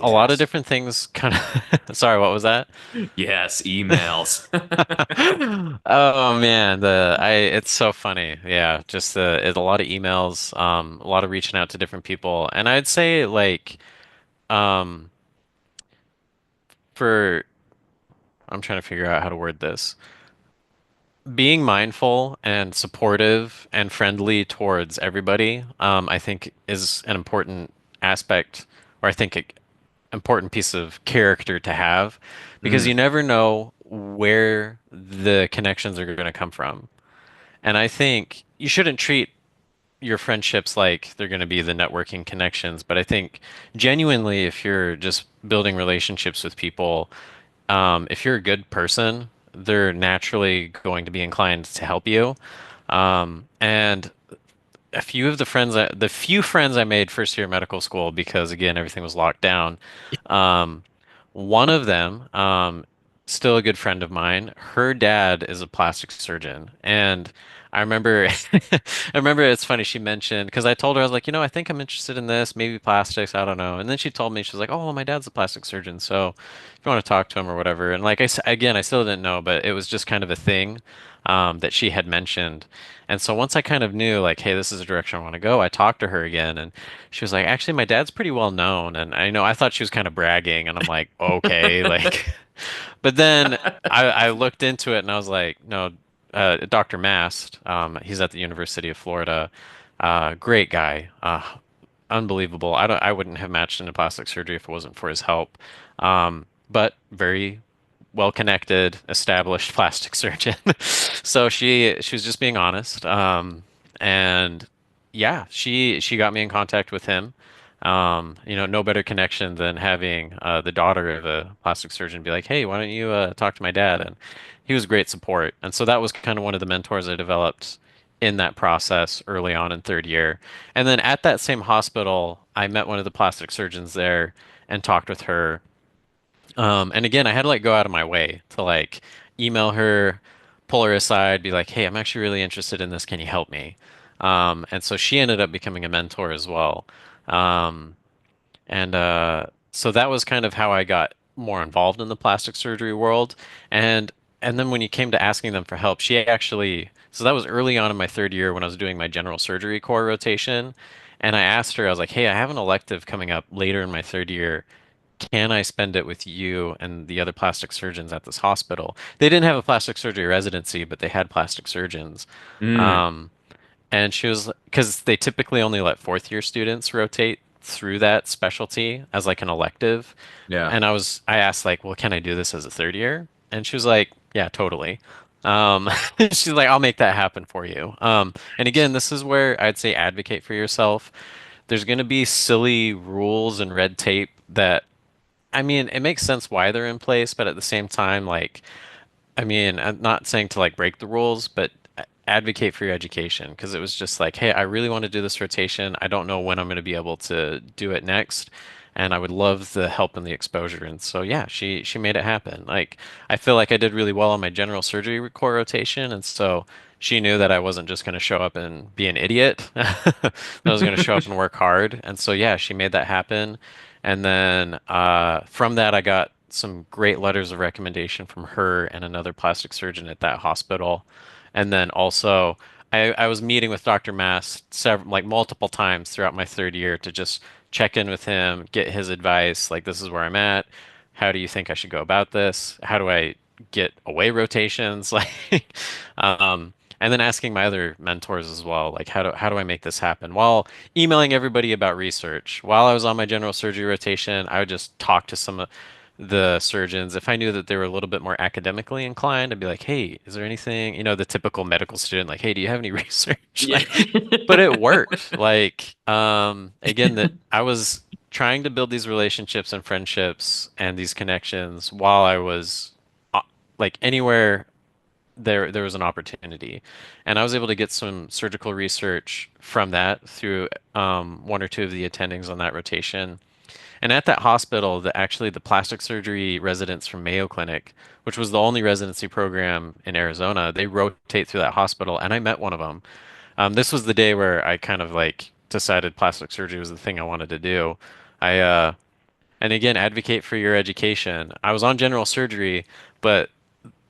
A lot of Yes. different things kind of, sorry, what was that? Yes, emails. Oh man, it's so funny. Yeah, just a lot of emails, a lot of reaching out to different people. And I'd say like um for I'm trying to figure out how to word this. Being mindful and supportive and friendly towards everybody, I think is an important aspect, or I think an important piece of character to have, because Mm, you never know where the connections are going to come from. And I think you shouldn't treat your friendships like they're going to be the networking connections, but I think genuinely, if you're just building relationships with people, if you're a good person, they're naturally going to be inclined to help you. And a few of the few friends I made first year of medical school, because again, everything was locked down. Um, one of them, still a good friend of mine, her dad is a plastic surgeon. And I remember, I remember it's funny, she mentioned, because I told her, I was like, I think I'm interested in this, maybe plastics, I don't know. And then she told me, she was like, oh, well, my dad's a plastic surgeon. So if you want to talk to him or whatever. And like again, I still didn't know, but it was just kind of a thing, that she had mentioned. And so once I kind of knew, like, hey, this is the direction I want to go, I talked to her again, and she was like, actually, my dad's pretty well known. And I thought she was kind of bragging, and I'm like, okay, like, but then I looked into it and I was like, no, Dr. Mast, he's at the University of Florida, great guy, unbelievable. I wouldn't have matched into plastic surgery if it wasn't for his help. But very well connected, established plastic surgeon. So she was just being honest. And yeah, she got me in contact with him. No better connection than having the daughter of a plastic surgeon be like, "Hey, why don't you talk to my dad?" And he was great support. And so that was kind of one of the mentors I developed in that process early on in third year. And then at that same hospital, I met one of the plastic surgeons there and talked with her, and again, I had to like go out of my way to like email her, pull her aside, be like, "Hey, I'm actually really interested in this. Can you help me?" And so she ended up becoming a mentor as well. Um, and so that was kind of how I got more involved in the plastic surgery world. And and then when you came to asking them for help, she actually, so that was early on in my third year when I was doing my general surgery core rotation. And I asked her, I was like, "Hey, I have an elective coming up later in my third year. Can I spend it with you and the other plastic surgeons at this hospital?" They didn't have a plastic surgery residency, but they had plastic surgeons. mm, Um, and she was, because they typically only let fourth year students rotate through that specialty as like an elective. yeah. And I asked like, well, can I do this as a third year? And she was like, yeah, totally. She's like, I'll make that happen for you. And again, this is where I'd say advocate for yourself. There's going to be silly rules and red tape that, I mean, it makes sense why they're in place, but at the same time, like, I mean, I'm not saying to like break the rules, but advocate for your education because it was just like, hey, I really want to do this rotation. I don't know when I'm going to be able to do it next. and I would love the help and the exposure. And so yeah, she made it happen. Like I feel like I did really well on my general surgery core rotation, and so she knew that I wasn't just going to show up and be an idiot. That I was going to show up and work hard. And so yeah, she made that happen. And then from that, I got some great letters of recommendation from her and another plastic surgeon at that hospital. And then also, I was meeting with Dr. Mass several, like multiple times throughout my third year to just check in with him, get his advice. Like, this is where I'm at. How do you think I should go about this? How do I get away rotations? Like, and then asking my other mentors as well, like, how do I make this happen? While emailing everybody about research. While I was on my general surgery rotation, I would just talk to some of the surgeons. If I knew that they were a little bit more academically inclined, I'd be like, hey, is there anything, the typical medical student, like, hey, do you have any research? Yeah. Like, but it worked. Like, again, that I was trying to build these relationships and friendships and these connections while I was like anywhere there was an opportunity. And I was able to get some surgical research from that through one or two of the attendings on that rotation. And at that hospital, actually the plastic surgery residents from Mayo Clinic, which was the only residency program in Arizona, they rotate through that hospital, and I met one of them. This was the day where I kind of like decided plastic surgery was the thing I wanted to do. I and again, advocate for your education. I was on general surgery, but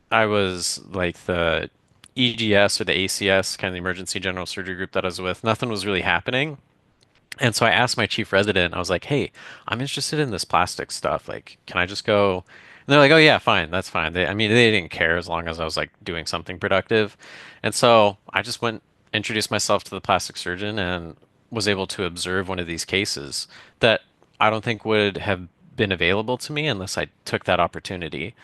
I was like the EGS or the ACS, kind of the emergency general surgery group that I was with. Nothing was really happening. And so I asked my chief resident, I was like, hey, I'm interested in this plastic stuff. Like, can I just go? And they're like, oh, yeah, fine. That's fine. I mean, they didn't care as long as I was like doing something productive. And so I just went, introduced myself to the plastic surgeon and was able to observe one of these cases that I don't think would have been available to me unless I took that opportunity.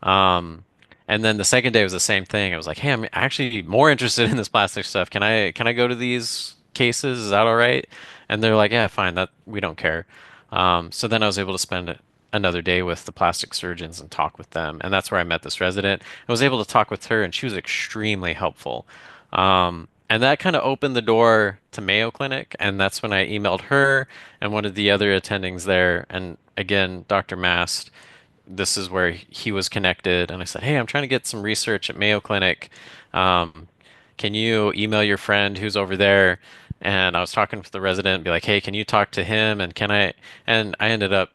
Um, and then the second day was the same thing. I was like, "Hey, I'm actually more interested in this plastic stuff. Can I go to these cases? Is that all right?" And they're like, "Yeah, fine. That we don't care." So then I was able to spend another day with the plastic surgeons and talk with them, and that's where I met this resident. I was able to talk with her, and she was extremely helpful. And that kind of opened the door to Mayo Clinic, and that's when I emailed her and one of the other attendings there, and again, Dr. Mast, this is where he was connected. And I said, hey, I'm trying to get some research at Mayo Clinic. Um, can you email your friend who's over there? And I was talking to the resident, be like, hey, can you talk to him? And can I? And I ended up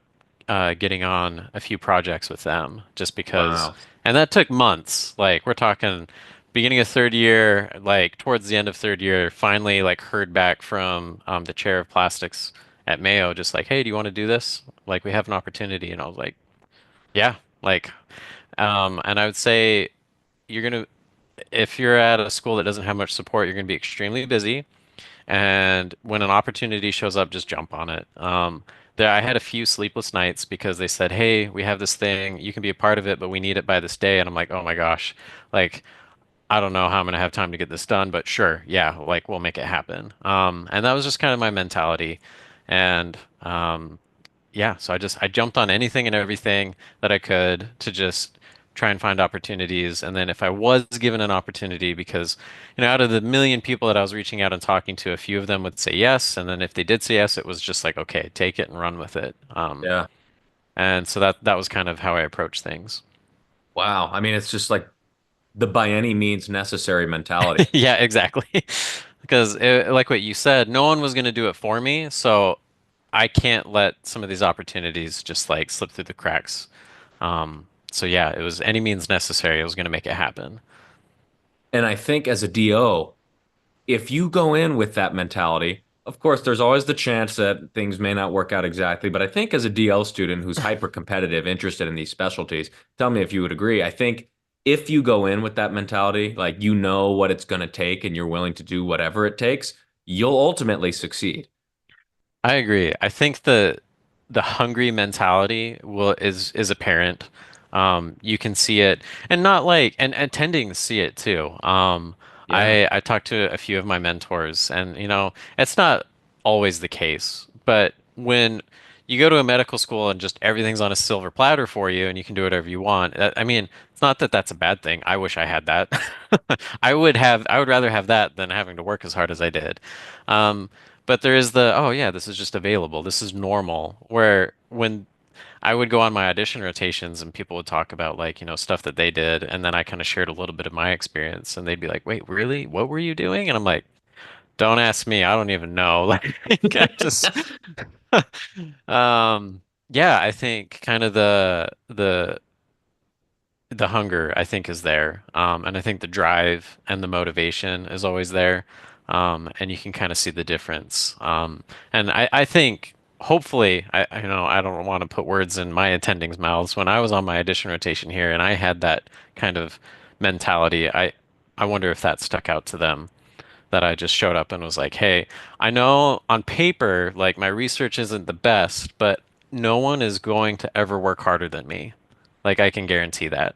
getting on a few projects with them just because, Wow. and that took months. Like we're talking beginning of third year, like towards the end of third year, finally like heard back from the chair of plastics at Mayo, just like, hey, do you want to do this? Like we have an opportunity. And I was like, yeah, like, and I would say you're gonna, if you're at a school that doesn't have much support, you're gonna be extremely busy. And when an opportunity shows up, just jump on it. I had a few sleepless nights because they said, "Hey, we have this thing. You can be a part of it, but we need it by this day." And I'm like, "Oh my gosh, like I don't know how I'm gonna have time to get this done, but sure, yeah, like we'll make it happen." And that was just kind of my mentality. And yeah, so I jumped on anything and everything that I could to just try and find opportunities. And then if I was given an opportunity, because out of the million people that I was reaching out and talking to, a few of them would say yes. And then if they did say yes, it was just like, okay, take it and run with it. Yeah. And so that was kind of how I approach things. Wow. I mean, it's just like the by any means necessary mentality. Yeah, exactly. Because like what you said, no one was going to do it for me, so I can't let some of these opportunities just like slip through the cracks. So yeah, it was any means necessary. I was going to make it happen. And I think as a DO, if you go in with that mentality, of course, there's always the chance that things may not work out exactly. But I think as a DL student who's hyper competitive, interested in these specialties, tell me if you would agree. I think if you go in with that mentality, like you know what it's going to take and you're willing to do whatever it takes, you'll ultimately succeed. I agree. I think the hungry mentality is apparent. You can see it, and not like and attending to see it too. Yeah. I talked to a few of my mentors, and it's not always the case, but when you go to a medical school and just everything's on a silver platter for you, and you can do whatever you want. I mean, it's not that that's a bad thing. I wish I had that. I would rather have that than having to work as hard as I did. Um, But there is the, oh yeah, this is just available. This is normal. Where when I would go on my audition rotations and people would talk about like, stuff that they did, and then I kind of shared a little bit of my experience and they'd be like, "Wait, really? What were you doing?" And I'm like, "Don't ask me. I don't even know." Like I just um yeah, I think kind of the hunger I think is there. And I think the drive and the motivation is always there. And you can kind of see the difference. And I think hopefully I don't want to put words in my attendings' mouths. When I was on my audition rotation here and I had that kind of mentality, I wonder if that stuck out to them. That I just showed up and was like, hey, I know on paper, like my research isn't the best, but no one is going to ever work harder than me. Like I can guarantee that.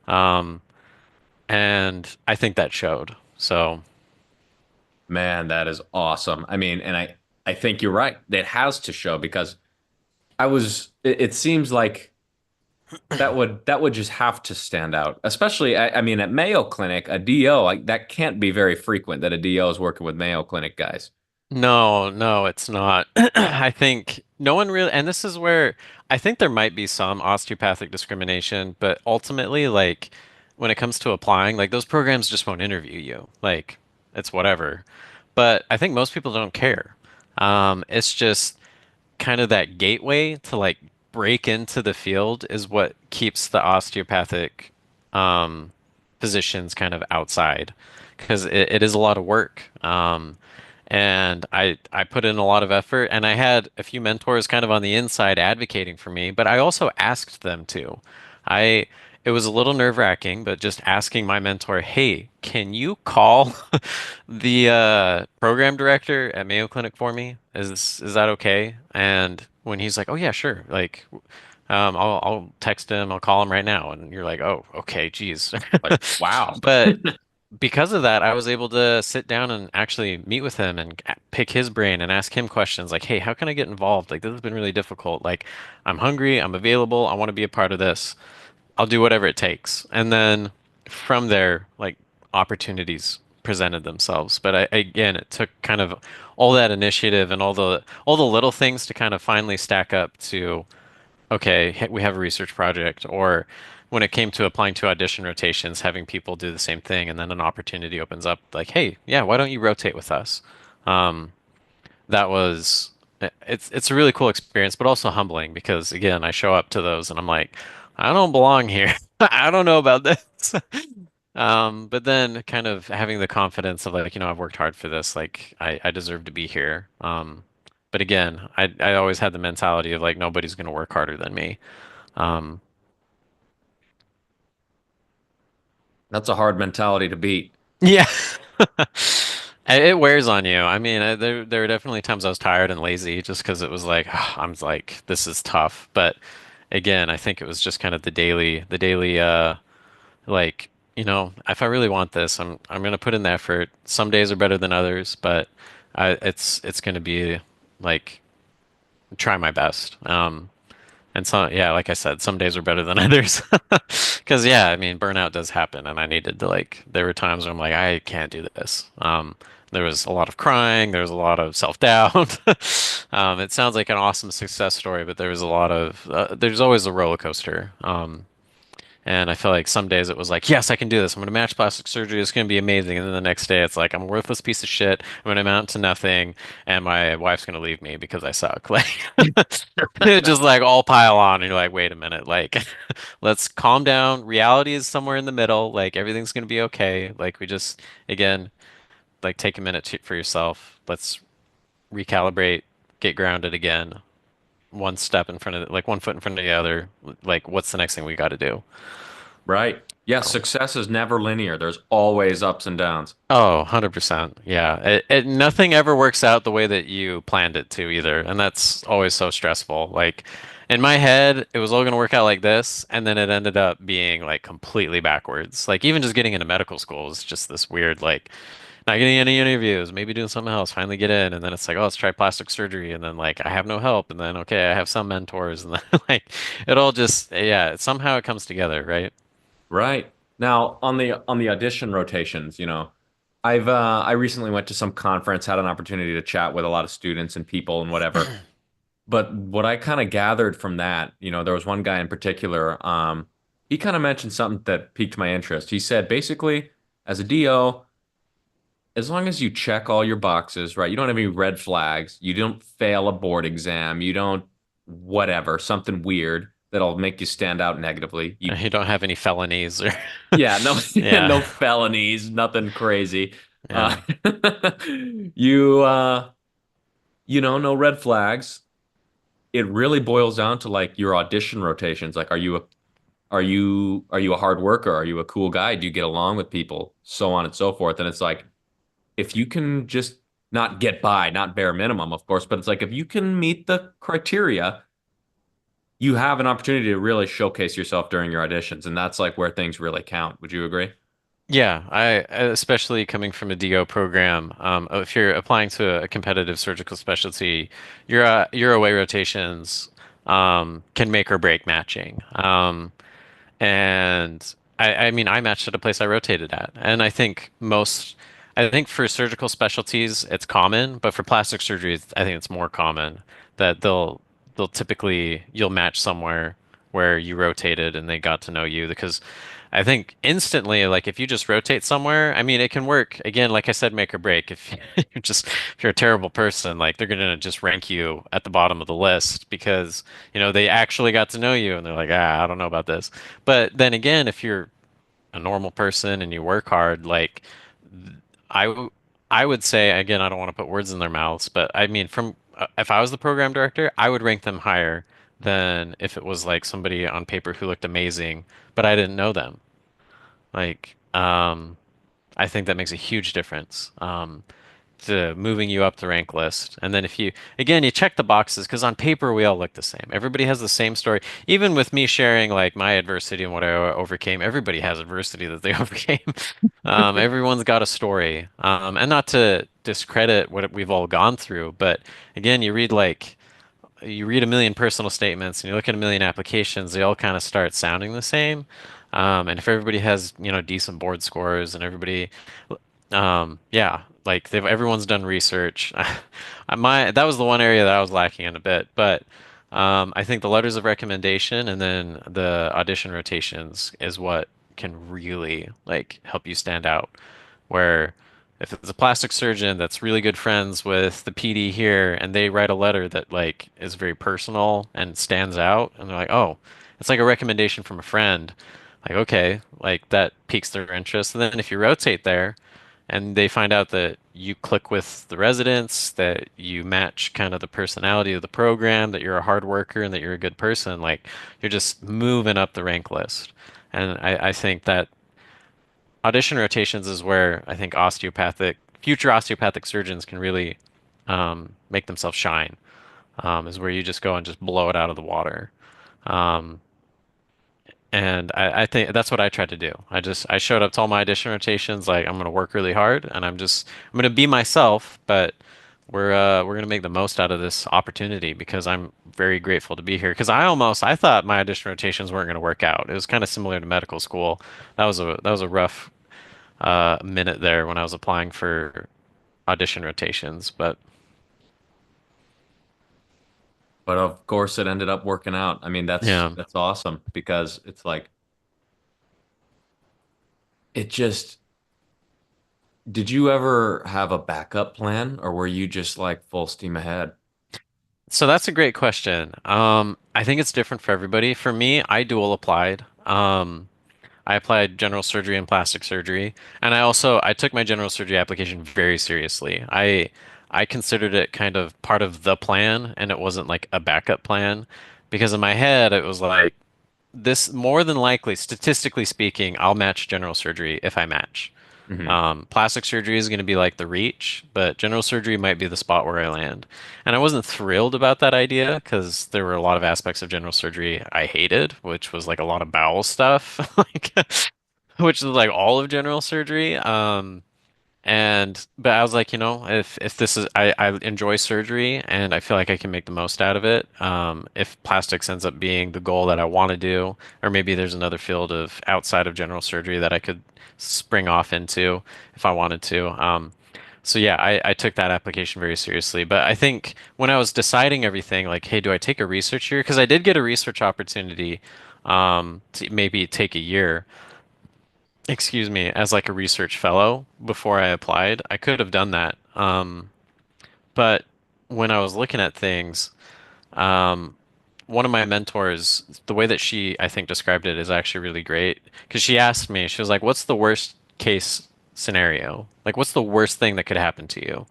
Um, and I think that showed. So, Man, that is awesome. I mean, and I think you're right. It has to show because it seems like that would just have to stand out. Especially, I mean, at Mayo Clinic, a DO, like that can't be very frequent that a DO is working with Mayo Clinic guys. no, no, it's not. I think no one really, and this is where I think there might be some osteopathic discrimination, but ultimately, like when it comes to applying, like those programs just won't interview you. Like it's whatever. But I think most people don't care. It's just kind of that gateway to like break into the field is what keeps the osteopathic um, physicians kind of outside because it is a lot of work. And I put in a lot of effort, and I had a few mentors kind of on the inside advocating for me, but I also asked them to. I It was a little nerve-wracking, but just asking my mentor, "Hey, can you call the program director at Mayo Clinic for me? Is that okay?" And when he's like, "Oh yeah, sure," like I'll text him, I'll call him right now, and you're like, "Oh, okay, geez." Like, wow. But because of that, I was able to sit down and actually meet with him and pick his brain and ask him questions like, "Hey, how can I get involved? Like, this has been really difficult. Like, I'm hungry, I'm available, I want to be a part of this. I'll do whatever it takes." And then from there, like, opportunities presented themselves. But again, it took kind of all that initiative and all the little things to kind of finally stack up to okay, we have a research project, or when it came to applying to audition rotations, having people do the same thing, and then an opportunity opens up, like, hey, yeah, why don't you rotate with us? Um, that was it's a really cool experience, but also humbling because again, I show up to those and I'm like, I don't belong here. I don't know about this. But then kind of having the confidence of like, I've worked hard for this, like I deserve to be here. But again, I always had the mentality of like nobody's gonna work harder than me. Um, That's a hard mentality to beat. yeah. It wears on you. I mean, there were definitely times I was tired and lazy just because it was like I'm like this is tough. But again, I think it was just kind of the daily like, if I really want this, I'm gonna put in the effort. Some days are better than others, but it's gonna be like try my best. And so, yeah, like I said, some days are better than others. Because, yeah, I mean, burnout does happen. And I needed to, like, there were times where I'm like, I can't do this. There was a lot of crying. There was a lot of self-doubt. It sounds like an awesome success story, but there was a lot of, there's always a roller coaster. And I feel like some days it was like, yes, I can do this. I'm going to match plastic surgery. It's going to be amazing. And then the next day it's like, I'm a worthless piece of shit. I'm going to amount to nothing. And my wife's going to leave me because I suck. Like, it just like all pile on. And you're like, wait a minute. Like, let's calm down. Reality is somewhere in the middle. Like, everything's going to be okay. Like, we just, again, like, take a minute for yourself. Let's recalibrate, get grounded again. One step in front of, like, one foot in front of the other. Like, what's the next thing we got to do? Right. Yeah, success is never linear. There's always ups and downs. Oh, 100%. Yeah. Nothing ever works out the way that you planned it to either. And that's always so stressful. Like in my head, it was all going to work out like this. And then it ended up being like completely backwards. Like even just getting into medical school is just this weird, like not getting any interviews, maybe doing something else, finally get in. And then it's like, oh, let's try plastic surgery. And then like, I have no help. And then, okay, I have some mentors. And then like, it all just, yeah, somehow it comes together, right? Right. Now, on the audition rotations, I recently went to some conference, had an opportunity to chat with a lot of students and people and whatever. But what I kind of gathered from that, there was one guy in particular, he kind of mentioned something that piqued my interest. He said basically, as a DO, as long as you check all your boxes, right? You don't have any red flags, you don't fail a board exam, you don't whatever, something weird that'll make you stand out negatively. You don't have any felonies or Yeah, no, yeah, no felonies, nothing crazy. Uh, yeah. you, no red flags. It really boils down to like your audition rotations. Like, are you a hard worker? Are you a cool guy? Do you get along with people? So on and so forth. And it's like, if you can just not get by, not bare minimum, of course, but it's like if you can meet the criteria, you have an opportunity to really showcase yourself during your auditions, and that's like where things really count. Would you agree? Yeah, especially coming from a DO program, if you're applying to a competitive surgical specialty, your away rotations can make or break matching. And I mean, I matched at a place I rotated at, and I think for surgical specialties it's common, but for plastic surgery, I think it's more common that they'll typically you'll match somewhere where you rotated and they got to know you because I think instantly, like if you just rotate somewhere, I mean, it can work. Again, like I said, make or break. If if you're a terrible person, like they're gonna just rank you at the bottom of the list because, they actually got to know you and they're like, I don't know about this. But then again, if you're a normal person and you work hard, like I, w- I would say, again, I don't want to put words in their mouths, but I mean, if I was the program director, I would rank them higher than if it was like somebody on paper who looked amazing, but I didn't know them. Like, I think that makes a huge difference to moving you up the rank list. And then if you, again, you check the boxes because on paper we all look the same. Everybody has the same story. Even with me sharing like my adversity and what I overcame, everybody has adversity that they overcame. Everyone's got a story. And not to discredit what we've all gone through, but again, you read a million personal statements and you look at a million applications, they all kind of start sounding the same. And if everybody has, decent board scores and everybody, yeah, like everyone's done research. That was the one area that I was lacking in a bit, but I think the letters of recommendation and then the audition rotations is what can really like help you stand out. Where if it's a plastic surgeon that's really good friends with the PD here and they write a letter that like is very personal and stands out and they're like, "Oh, it's like a recommendation from a friend." Like, okay, like that piques their interest. And then if you rotate there and they find out that you click with the residents, that you match kind of the personality of the program, that you're a hard worker and that you're a good person, like you're just moving up the rank list. And I think that audition rotations is where I think future osteopathic surgeons can really make themselves shine. Is where you just go and just blow it out of the water. Um, and I think that's what I tried to do. I showed up to all my audition rotations like I'm gonna work really hard and I'm gonna be myself, but we're gonna make the most out of this opportunity because I'm very grateful to be here. Because I thought my audition rotations weren't gonna work out. It was kind of similar to medical school. That was a rough minute there when I was applying for audition rotations. But But of course, it ended up working out. I mean, that's yeah. that's awesome because it's like it just. Did you ever have a backup plan, or were you just like full steam ahead? So that's a great question. I think it's different for everybody. For me, I dual applied. I applied general surgery and plastic surgery, and I took my general surgery application very seriously. I considered it kind of part of the plan, and it wasn't like a backup plan, because in my head it was like this more than likely, statistically speaking, I'll match general surgery if I match. Hmm. Plastic surgery is going to be like the reach, but general surgery might be the spot where I land. And I wasn't thrilled about that idea because there were a lot of aspects of general surgery I hated, which was like a lot of bowel stuff, like which is like all of general surgery. But I was like, if this is I enjoy surgery and I feel like I can make the most out of it. If plastics ends up being the goal that I want to do, or maybe there's another field of outside of general surgery that I could spring off into if I wanted to. So yeah, I took that application very seriously. But I think when I was deciding everything, like, hey, do I take a research year? Because I did get a research opportunity, to maybe take a year, excuse me, as like a research fellow before I applied. I could have done that. But when I was looking at things, um, one of my mentors, the way that she, I think, described it is actually really great. Because she asked me, she was like, what's the worst case scenario? Like, what's the worst thing that could happen to you?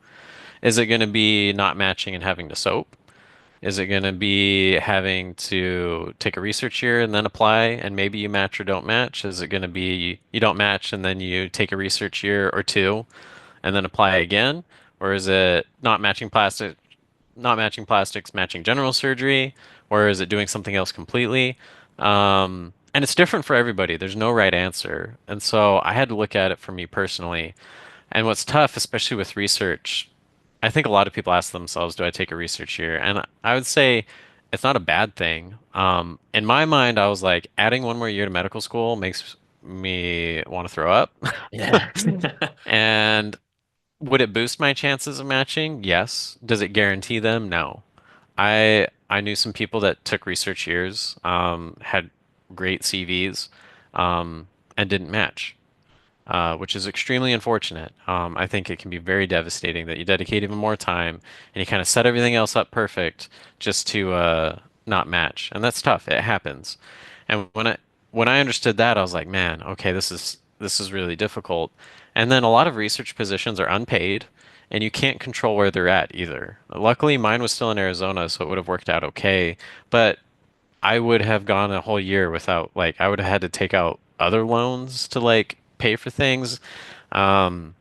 Is it going to be not matching and having to soap? Is it going to be having to take a research year and then apply and maybe you match or don't match? Is it going to be you don't match and then you take a research year or two and then apply again? Or is it not matching plastics, matching general surgery? Or is it doing something else completely? And it's different for everybody. There's no right answer. And so I had to look at it for me personally. And what's tough, especially with research, I think a lot of people ask themselves, do I take a research year? And I would say it's not a bad thing. In my mind, I was like, adding one more year to medical school makes me want to throw up. Yeah. And would it boost my chances of matching? Yes. Does it guarantee them? No. I knew some people that took research years, had great CVs, and didn't match, which is extremely unfortunate. I think it can be very devastating that you dedicate even more time and you kind of set everything else up perfect just to not match, and that's tough. It happens. And when I understood that, I was like, man, okay, this is really difficult. And then a lot of research positions are unpaid, and you can't control where they're at either. Luckily, mine was still in Arizona, so it would have worked out okay. But I would have gone a whole year without like I would have had to take out other loans to like pay for things. Um,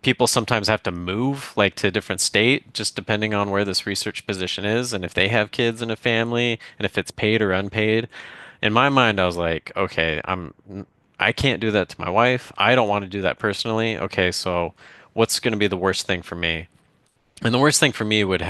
People sometimes have to move like to a different state just depending on where this research position is and if they have kids and a family and if it's paid or unpaid. In my mind, I was like, okay, I can't do that to my wife. I don't want to do that personally. Okay, so what's going to be the worst thing for me? And the worst thing for me would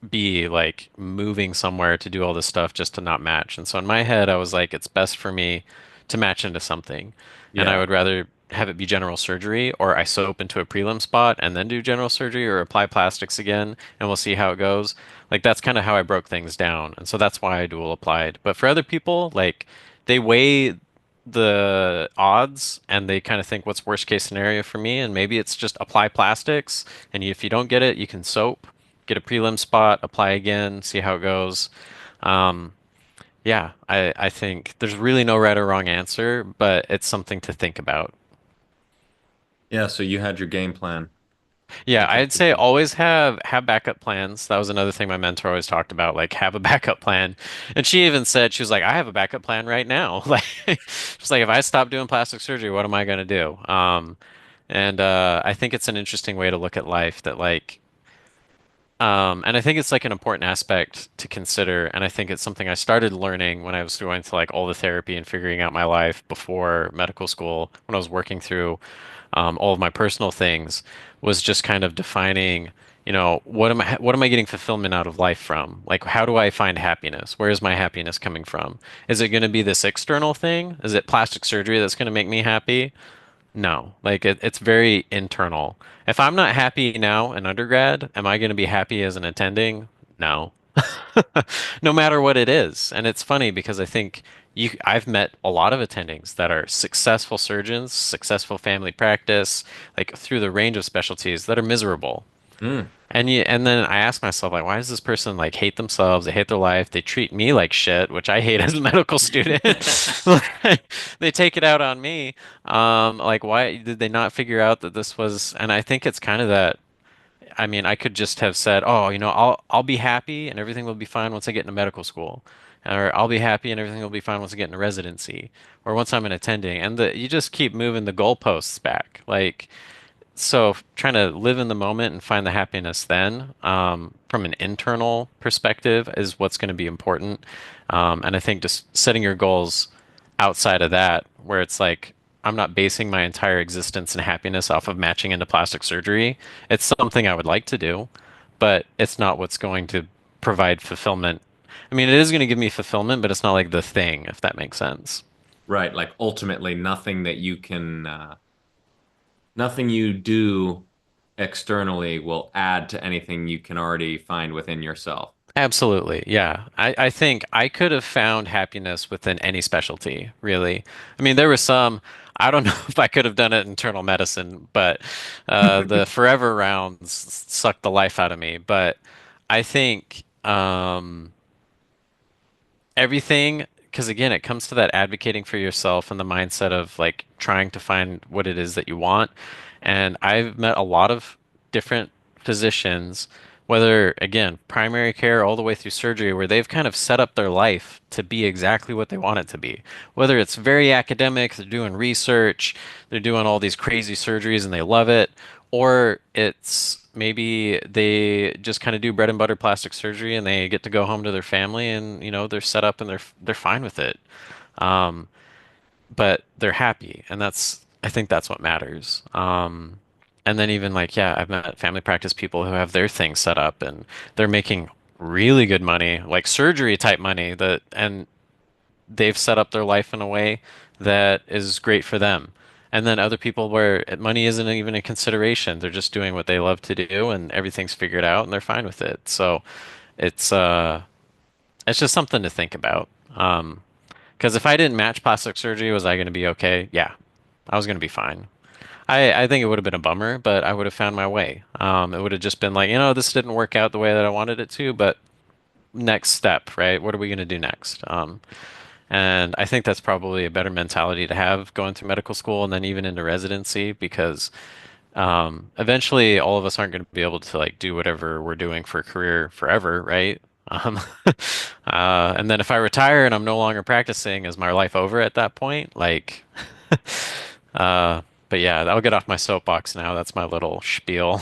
be like moving somewhere to do all this stuff just to not match. And so in my head, I was like, it's best for me to match into something. And I Yeah. would rather have it be general surgery or I soap into a prelim spot and then do general surgery or apply plastics again and we'll see how it goes. Like that's kind of how I broke things down. And so that's why I dual applied. But for other people, like they weigh the odds and they kind of think what's worst case scenario for me and maybe it's just apply plastics and if you don't get it you can soap, get a prelim spot, apply again, see how it goes. um yeah, I think there's really no right or wrong answer, but it's something to think about. Yeah. So you had your game plan. Yeah, That's I'd say interesting. always have backup plans. That was another thing my mentor always talked about, like have a backup plan. And she even said she was like, I have a backup plan right now. Like she's like, if I stop doing plastic surgery, what am I gonna do? And I think it's an interesting way to look at life that like and I think it's like an important aspect to consider. And I think it's something I started learning when I was going to like all the therapy and figuring out my life before medical school, when I was working through all of my personal things, was just kind of defining, what am I getting fulfillment out of life from? Like, how do I find happiness? Where is my happiness coming from? Is it going to be this external thing? Is it plastic surgery that's going to make me happy? No, like it's very internal. If I'm not happy now in undergrad, am I going to be happy as an attending? No. No matter what it is. And it's funny because I think I've met a lot of attendings that are successful surgeons, successful family practice, like through the range of specialties that are miserable. Mm. And then I ask myself, like, why does this person like hate themselves? They hate their life. They treat me like shit, which I hate as a medical student. Like, they take it out on me. Like, why did they not figure out that this was? And I think it's kind of that. I mean, I could just have said, oh, I'll be happy and everything will be fine once I get into medical school, or I'll be happy and everything will be fine once I get into residency, or once I'm an attending. And you just keep moving the goalposts back, like. So trying to live in the moment and find the happiness then, from an internal perspective is what's going to be important. And I think just setting your goals outside of that, where it's like I'm not basing my entire existence and happiness off of matching into plastic surgery. It's something I would like to do, but it's not what's going to provide fulfillment. I mean, it is going to give me fulfillment, but it's not like the thing, if that makes sense. Right. Like ultimately, nothing that you can, nothing you do externally will add to anything you can already find within yourself. Absolutely. Yeah. I think I could have found happiness within any specialty, really. I mean, there was some, I don't know if I could have done it in internal medicine, but the forever rounds sucked the life out of me. But I think everything, because again, it comes to that advocating for yourself and the mindset of like trying to find what it is that you want. And I've met a lot of different physicians, whether again, primary care all the way through surgery, where they've kind of set up their life to be exactly what they want it to be. Whether it's very academic, they're doing research, they're doing all these crazy surgeries and they love it, or it's maybe they just kind of do bread and butter plastic surgery and they get to go home to their family and they're set up and they're fine with it. Um, but they're happy and that's I think that's what matters. And then even like yeah, I've met family practice people who have their things set up and they're making really good money, like surgery type money that and they've set up their life in a way that is great for them. And then other people where money isn't even a consideration. They're just doing what they love to do and everything's figured out and they're fine with it. So it's uh it's just something to think about. Because if I didn't match plastic surgery, was I going to be okay? Yeah, I was going to be fine. I think it would have been a bummer, but I would have found my way. It would have just been like, this didn't work out the way that I wanted it to, but next step, right? What are we going to do next? And I think that's probably a better mentality to have going through medical school and then even into residency because eventually all of us aren't going to be able to like do whatever we're doing for a career forever, right? Um, and then if I retire and I'm no longer practicing, is my life over at that point? Uh, but yeah, I'll get off my soapbox now. That's my little spiel.